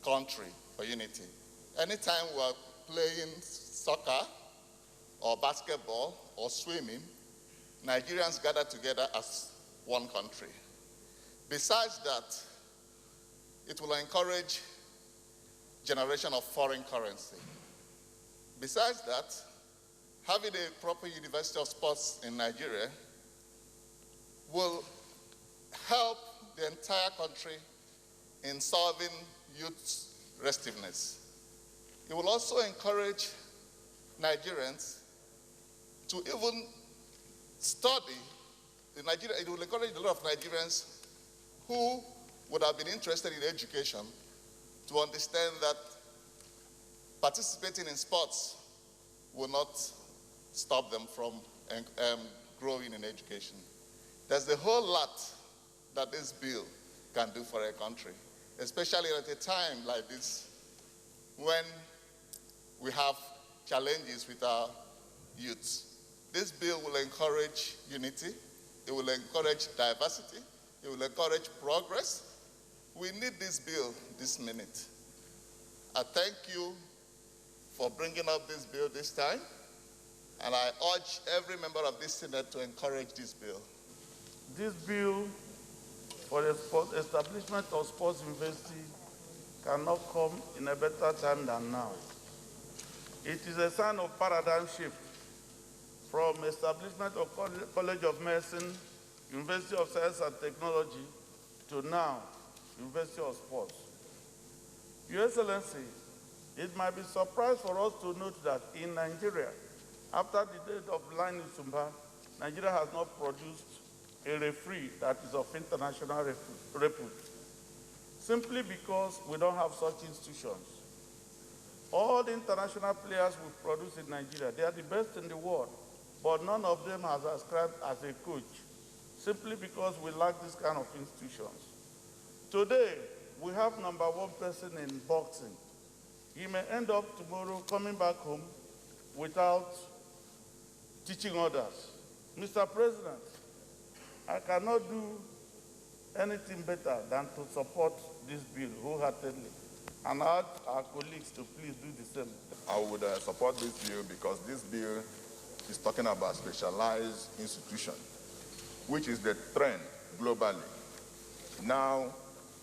country for unity. Anytime we are playing soccer or basketball or swimming, Nigerians gather together as one country. Besides that, it will encourage generation of foreign currency. Besides that, having a proper University of Sports in Nigeria will help the entire country in solving youth restiveness. It will also encourage Nigerians to even study in Nigeria. It will encourage a lot of Nigerians who would have been interested in education to understand that participating in sports will not stop them from growing in education. There's a whole lot that this bill can do for a country, especially at a time like this when we have challenges with our youths. This bill will encourage unity, it will encourage diversity, it will encourage progress. We need this bill this minute. I thank you for bringing up this bill this time, and I urge every member of this Senate to encourage this bill. This bill for the establishment of sports university cannot come in a better time than now. It is a sign of paradigm shift from establishment of College of Medicine, University of Science and Technology, to now, University of Sports. Your Excellency, it might be a surprise for us to note that in Nigeria, after the death of Line Sumba, Nigeria has not produced a referee that is of international repute, simply because we don't have such institutions. All the international players we produce in Nigeria, they are the best in the world, but none of them has ascribed as a coach, simply because we lack this kind of institutions. Today, we have #1 person in boxing. He may end up tomorrow coming back home without teaching others. Mr. President, I cannot do anything better than to support this bill wholeheartedly and urge our colleagues to please do the same. I would support this bill because this bill is talking about specialized institutions, which is the trend globally. Now,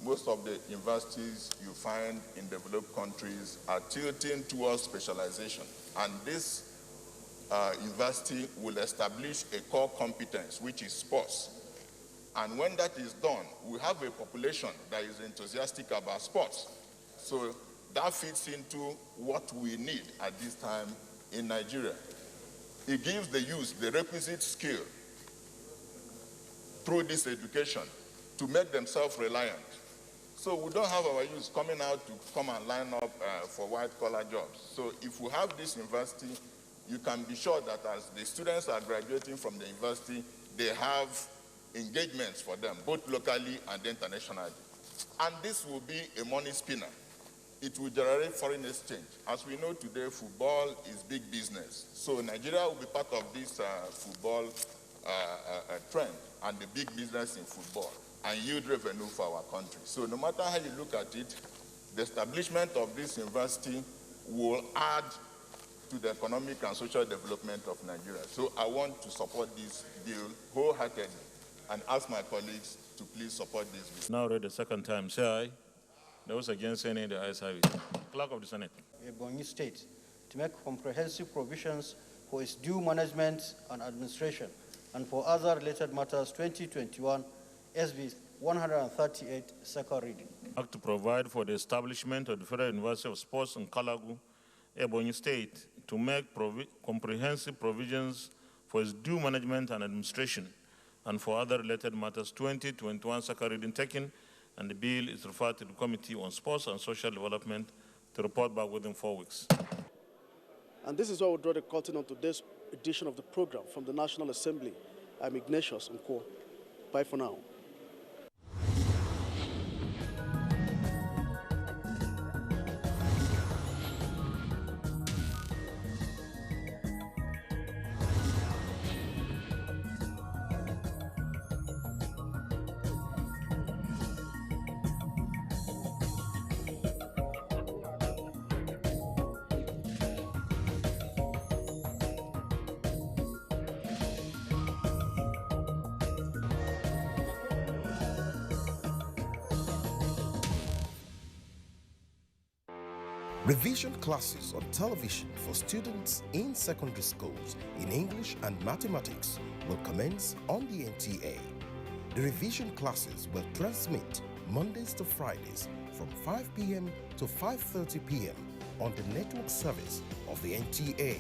most of the universities you find in developed countries are tilting towards specialization, and this university will establish a core competence, which is sports. And when that is done, we have a population that is enthusiastic about sports. So that fits into what we need at this time in Nigeria. It gives the youth the requisite skill through this education to make them self-reliant. So we don't have our youth coming out to come and line up for white-collar jobs. So if we have this university, you can be sure that as the students are graduating from the university, they have engagements for them, both locally and internationally. And this will be a money spinner. It will generate foreign exchange. As we know today, football is big business. So Nigeria will be part of this football trend and the big business in football and yield revenue for our country. So no matter how you look at it, the establishment of this university will add to the economic and social development of Nigeria. So I want to support this bill wholeheartedly and ask my colleagues to please support this bill. Now read the second time. Say aye. Those against any, the ayes have it. Clerk of the Senate. Ebonyi State to make comprehensive provisions for its due management and administration and for other related matters 2021 SB 138, second reading. Act to provide for the establishment of the Federal University of Sports in Kalagu, Ebonyi State, to make comprehensive provisions for its due management and administration and for other related matters 2021, second reading taken, and the bill is referred to the Committee on Sports and Social Development to report back within 4 weeks. And this is where we draw the curtain on today's edition of the program from the National Assembly. I'm Ignatius Nkwo. Bye for now. Revision classes on television for students in secondary schools in English and mathematics will commence on the NTA. The revision classes will transmit Mondays to Fridays from 5 p.m. to 5:30 p.m. on the network service of the NTA.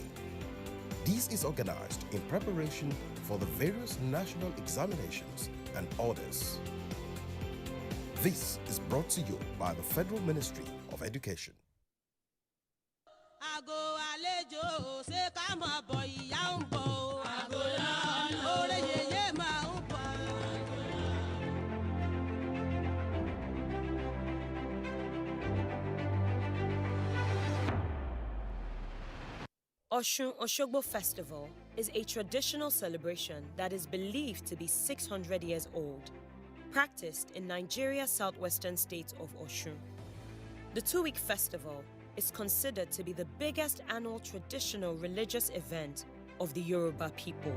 This is organized in preparation for the various national examinations and orders. This is brought to you by the Federal Ministry of Education. Osun Osogbo Festival is a traditional celebration that is believed to be 600 years old, practiced in Nigeria's southwestern state of Osun. The 2-week festival is considered to be the biggest annual traditional religious event of the Yoruba people.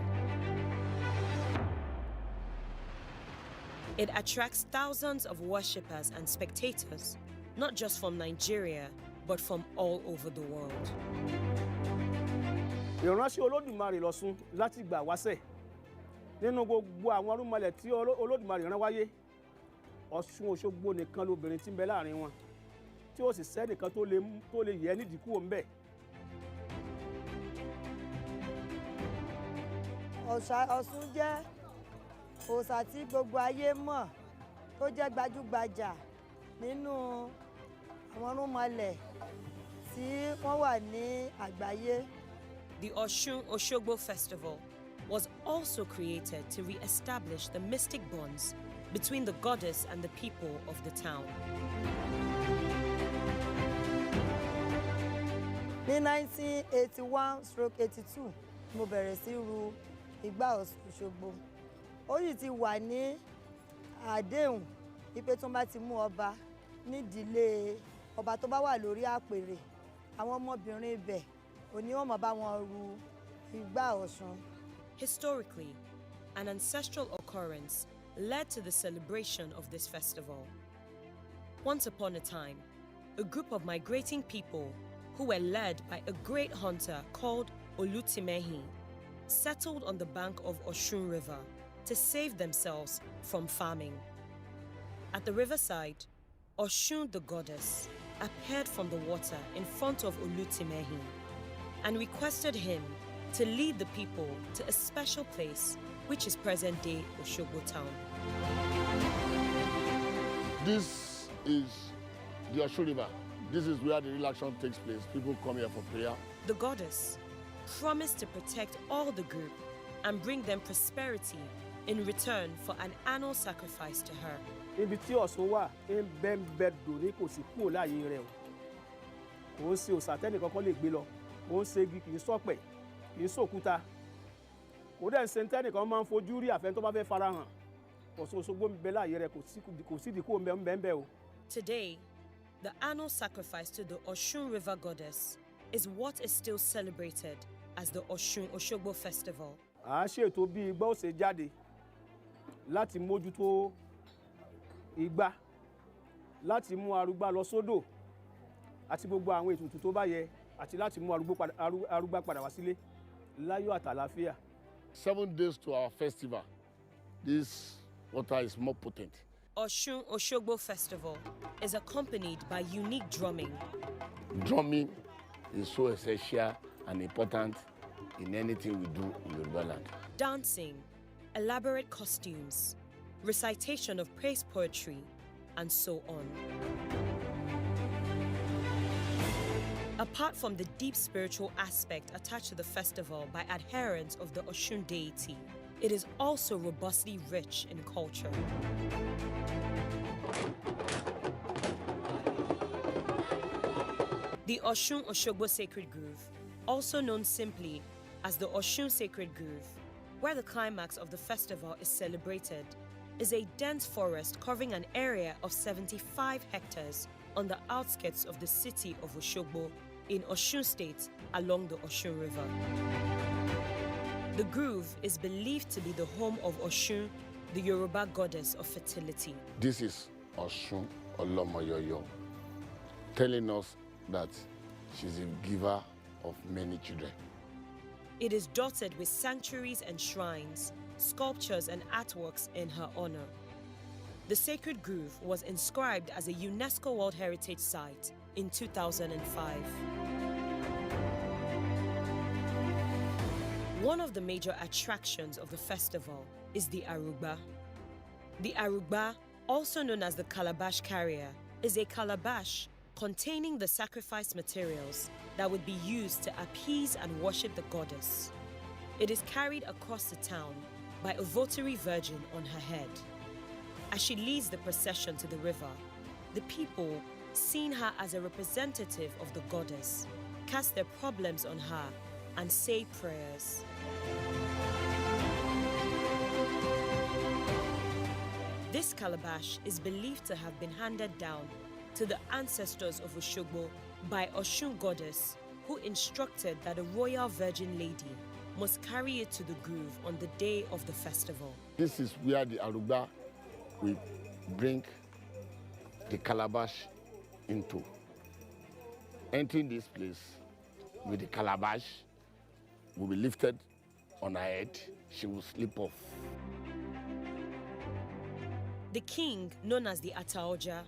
It attracts thousands of worshippers and spectators, not just from Nigeria, but from all over the world. Ìránṣẹ́ Olódùmarè lọ́sùn láti gbà wáṣẹ̀ nínú gbogbo àwọn arúmọlẹ̀ tí Olódùmarè rán wáyé Ọ̀ṣun Òṣogbo nìkan lóbìnrin tí ń bẹ láàrin wọn tí ó sì sẹ́nìkan tó lè yẹ nídìí kúrò ń bẹ̀. Ọ̀ṣun jẹ́ òòṣà tí gbogbo ayé mọ̀ tó jẹ́ gbajúgbajà nínú àwọn arúmọlẹ̀ tí wọ́n wà ní àgbáyé. The Osun Osogbo Festival was also created to re-establish the mystic bonds between the goddess and the people of the town. Ní 1981-82, mo bẹ̀rẹ̀ sí ru igbá Òṣogbo. Ó yìí ti wà ní àdéhùn wípé tó bá ti mú ọba nídìílé ọba tó bá wà lórí àpèrè, àwọn ọmọbìnrin ibẹ̀ òní wọ́n máa bá wọn ru igbá Ọ̀ṣun. Historically, an ancestral occurrence led to the celebration of this festival. Once upon a time, a group of migrating people who were led by a great hunter called Olutimehin settled on the bank of Osun River to save themselves from famine. At the riverside, Osun the goddess appeared from the water in front of Olutimehin and requested him to lead the people to a special place, which is present-day Osogbo town. This is the Osun River. This is where the real action takes place. People come here for prayer. The goddess promised to protect all the group and bring them prosperity in return for an annual sacrifice to her. Ibi tí Ọ̀ṣun wà ń bẹ́ẹ̀ dòní kò sí kúrò láàyè rẹ̀ o. Kò ń ṣe òòṣà tẹ́nìkankan lè gbé lọ. Kò ń ṣe igi, kì í sọ̀pẹ̀, kì í sòkúta. Kò dẹ̀ ń ṣe tẹ́nìkan máa ń fojú rí àfẹn tó bá fẹ́ farahàn. Ọ̀ṣun Òṣogbo ń bẹ láàyè rẹ̀ kò sí ìdíkò ń bẹ o. Today, the annual sacrifice to the Osun River goddess is what is still celebrated as the Osun Osogbo Festival. À ń ṣètò bí igbá ó ṣe jáde láti mójútó igbá, láti mú arúgbá lọ sódò àti gbogbo àwọn ètùtù tó bá yẹ àti láti mú arúgbá padà wá sílé láyọ̀ àtàlàáfíà. 7 days to our festival. This water is more potent. Osun Osogbo Festival is accompanied by unique drumming. Drumming is so essential and important in anything we do in Yoruba land. Dancing, elaborate costumes, recitation of praise poetry, and so on. Apart from the deep spiritual aspect attached to the festival by adherents of the Osun deity, it is also robustly rich in culture. The Osun Osogbo Sacred Grove, also known simply as the Osun Sacred Grove, where the climax of the festival is celebrated, is a dense forest covering an area of 75 hectares on the outskirts of the city of Osogbo in Osun State along the Osun River. The grove is believed to be the home of Osun, the Yoruba goddess of fertility. This is Osun Olomoyoyo, telling us that she's a giver of many children. It is dotted with sanctuaries and shrines, sculptures and artworks in her honor. The sacred grove was inscribed as a UNESCO World Heritage Site in 2005. One of the major attractions of the festival is the Arugba. The Arugba also known as the calabash carrier, is a calabash containing the sacrifice materials that would be used to appease and worship the goddess. It is carried across the town by a votary virgin on her head. As she leads the procession to the river, the people, seeing her as a representative of the goddess, cast their problems on her and say prayers. This calabash is believed to have been handed down to the ancestors of Oshogbo by Oshun goddess, who instructed that a royal virgin lady must carry it to the grove on the day of the festival. This is where the Aruba we bring the calabash into. Entering this place with the calabash will be lifted on her head. She will slip off. The king, known as the Ataoja,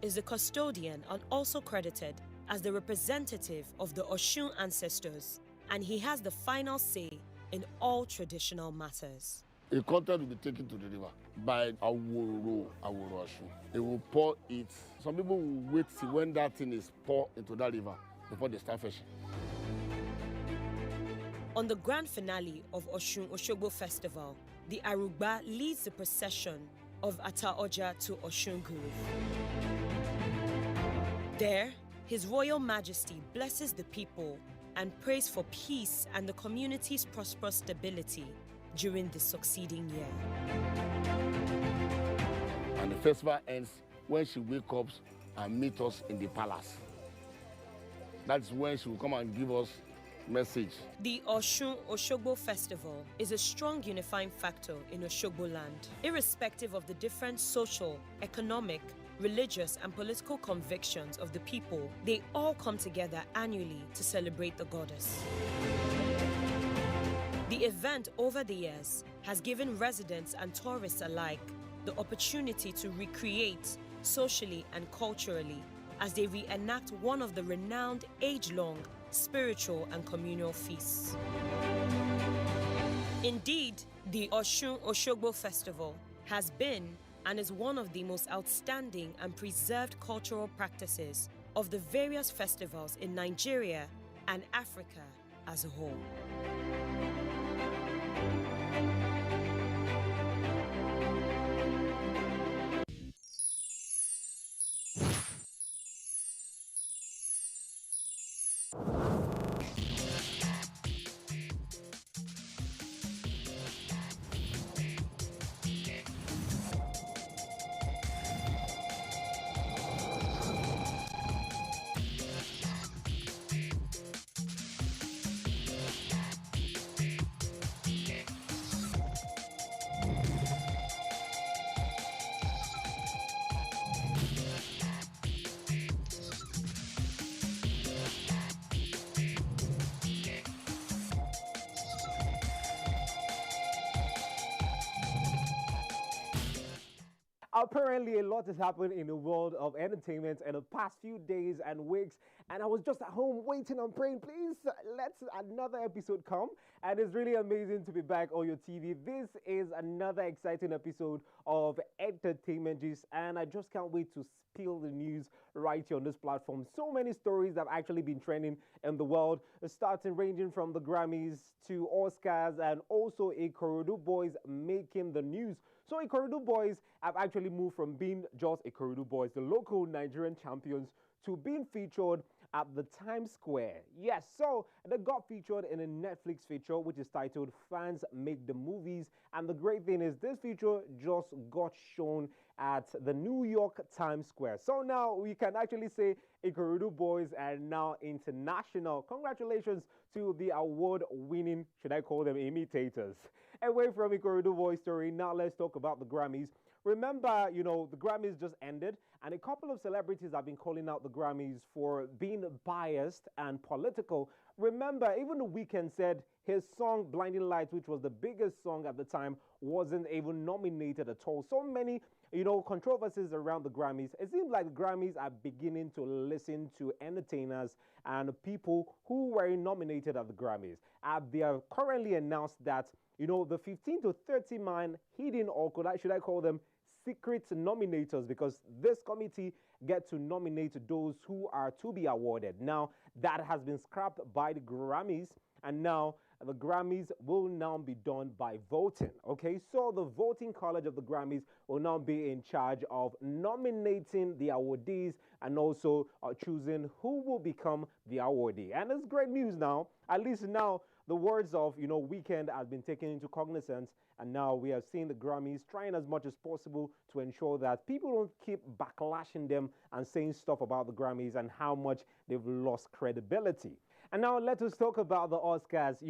is the custodian and also credited as the representative of the Oshun ancestors, and he has the final say in all traditional matters. A content will be taken to the river by Aworo Oshun. They will pour it. Some people will wait till when that thing is poured into that river before they start fishing. On the grand finale of Oshun Oshogbo Festival, the Arugba leads the procession of Ataoja to Oshun Grove. There, His Royal Majesty blesses the people and prays for peace and the community's prosperous stability during the succeeding year. And the festival ends when she wakes up and meets us in the palace. That's when she will come and give us message. The Oshun Oshogbo Festival is a strong unifying factor in Oshogbo land. Irrespective of the different social, economic, religious and political convictions of the people, they all come together annually to celebrate the goddess. The event over the years has given residents and tourists alike the opportunity to recreate socially and culturally as they reenact one of the renowned age-long spiritual and communal feasts. Indeed, the Oshun Oshogbo Festival has been and is one of the most outstanding and preserved cultural practices of the various festivals in Nigeria and Africa as a whole. Apparently, a lot has happened in the world of entertainment in the past few days and weeks, and I was just at home waiting and praying, please, let another episode come, and it's really amazing to be back on your TV. This is another exciting episode of Entertainment Gist, and I just can't wait to spill the news right here on this platform. So many stories that have actually been trending in the world, starting ranging from the Grammys to Oscars, and also Ikorodu Boys making the news. So Ikorodu Boys have actually moved from being just Ikorodu Boys, the local Nigerian champions, to being featured at the Times Square. Yes, so they got featured in a Netflix feature which is titled Fans Make the Movies. And the great thing is this feature just got shown at the New York Times Square. So now we can actually say Ikorodu Boys are now international. Congratulations to the award-winning, should I call them imitators. Away from Ikorodu Boys story, now let's talk about the Grammys. Remember, the Grammys just ended, and a couple of celebrities have been calling out the Grammys for being biased and political. Remember, even The Weeknd said his song Blinding Lights, which was the biggest song at the time, wasn't even nominated at all. So many, controversies around the Grammys. It seems like the Grammys are beginning to listen to entertainers and people who were nominated at the Grammys. They have currently announced that the 15 to 30 man hidden, or should I call them secret nominators, because this committee get to nominate those who are to be awarded. Now, that has been scrapped by the Grammys, and now the Grammys will now be done by voting. Okay, so the voting college of the Grammys will now be in charge of nominating the awardees and also choosing who will become the awardee. And it's great news now. At least now the words of, Weeknd has been taken into cognizance, and now we have seen the Grammys trying as much as possible to ensure that people don't keep backlashing them and saying stuff about the Grammys and how much they've lost credibility. And now let us talk about the Oscars.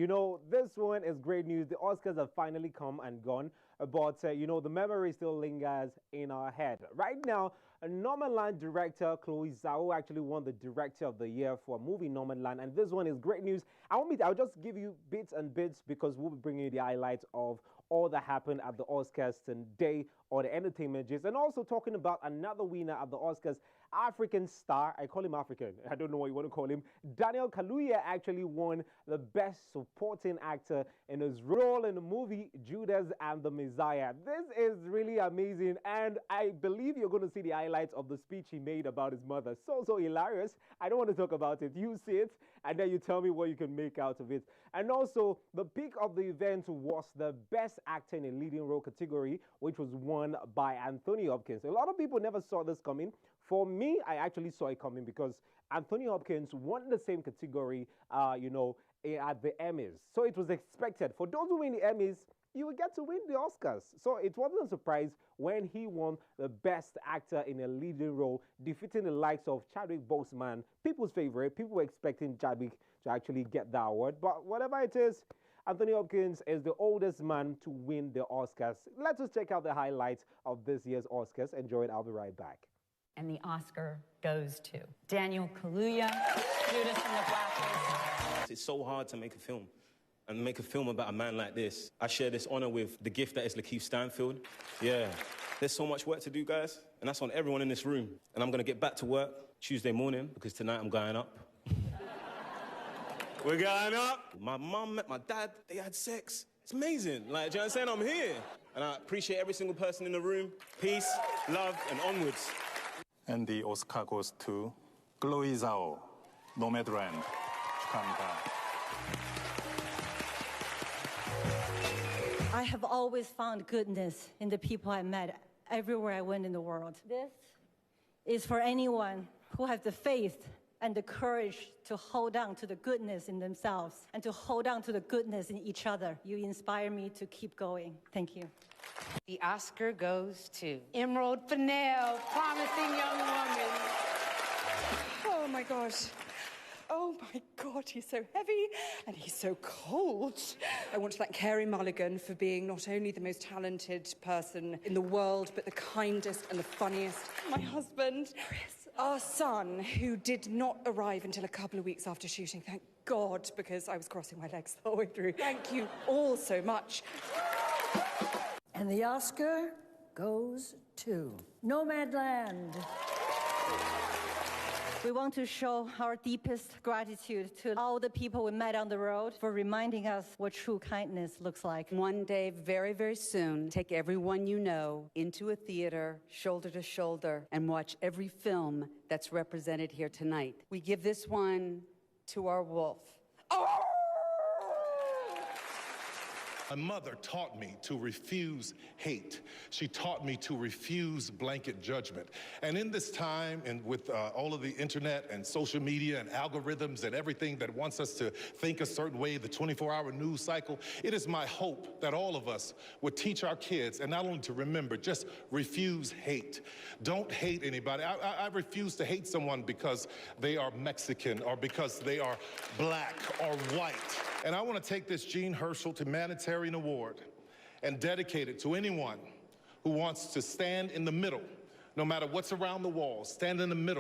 This one is great news. The Oscars have finally come and gone, but the memory still lingers in our head. Right now, Nomadland director Chloe Zhao actually won the Director of the Year for a movie, Nomadland, and this one is great news. I'll just give you bits and bits because we'll be bringing you the highlights of all that happened at the Oscars today or the entertainment gist, and also talking about another winner at the Oscars, African star. I call him African. I don't know what you want to call him. Daniel Kaluuya actually won the Best Supporting Actor in his role in the movie Judas and the Messiah. This is really amazing, and I believe you're going to see the highlights of the speech he made about his mother. So hilarious. I don't want to talk about it. You see it, and then you tell me what you can make out of it. And also, the pick of the event was the Best Actor in a Leading Role category, which was won by Anthony Hopkins. A lot of people never saw this coming. For me, I actually saw it coming because Anthony Hopkins won the same category, at the Emmys. So it was expected. For those who win the Emmys, you will get to win the Oscars. So it wasn't a surprise when he won the Best Actor in a Leading Role, defeating the likes of Chadwick Boseman, people's favorite. People were expecting Chadwick to actually get that award. But whatever it is, Anthony Hopkins is the oldest man to win the Oscars. Let us check out the highlights of this year's Oscars. Enjoy it. I'll be right back. And the Oscar goes to Daniel Kaluuya, Judas and the Black Messiah. It's so hard to make a film and make a film about a man like this. I share this honor with the gift that is Lakeith Stanfield. Yeah, there's so much work to do, guys, and that's on everyone in this room. And I'm gonna get back to work Tuesday morning because tonight I'm going up. We're going up. My mum met my dad, they had sex. It's amazing. Like, do you know what I'm saying? I'm here. And I appreciate every single person in the room. Peace, love, and onwards. And the Oscar goes to Chloe Zhao, Nomadland. 축하합니다. I have always found goodness in the people I met everywhere I went in the world. This is for anyone who has the faith and the courage to hold on to the goodness in themselves and to hold on to the goodness in each other. You inspire me to keep going. Thank you. The Oscar goes to Emerald Fennell, Promising Young Woman. Oh my gosh. Oh my God, he's so heavy and he's so cold. I want to thank Carey Mulligan for being not only the most talented person in the world, but the kindest and the funniest. My husband, Chris, our son, who did not arrive until a couple of weeks after shooting, thank God, because I was crossing my legs the whole way through. Thank you all so much. And the Oscar goes to Nomadland. We want to show our deepest gratitude to all the people we met on the road for reminding us what true kindness looks like. One day, very, very soon, take everyone you know into a theater, shoulder to shoulder, and watch every film that's represented here tonight. We give this one to our wolf. My mother taught me to refuse hate. She taught me to refuse blanket judgment. And in this time, and with all of the internet and social media and algorithms and everything that wants us to think a certain way, the 24-hour news cycle, it is my hope that all of us would teach our kids, and not only to remember, just refuse hate. Don't hate anybody. I refuse to hate someone because they are Mexican or because they are black or white. And I want to take this Jean Herschel Humanitarian Award and dedicate it to anyone who wants to stand in the middle, no matter what's around the walls, stand in the middle.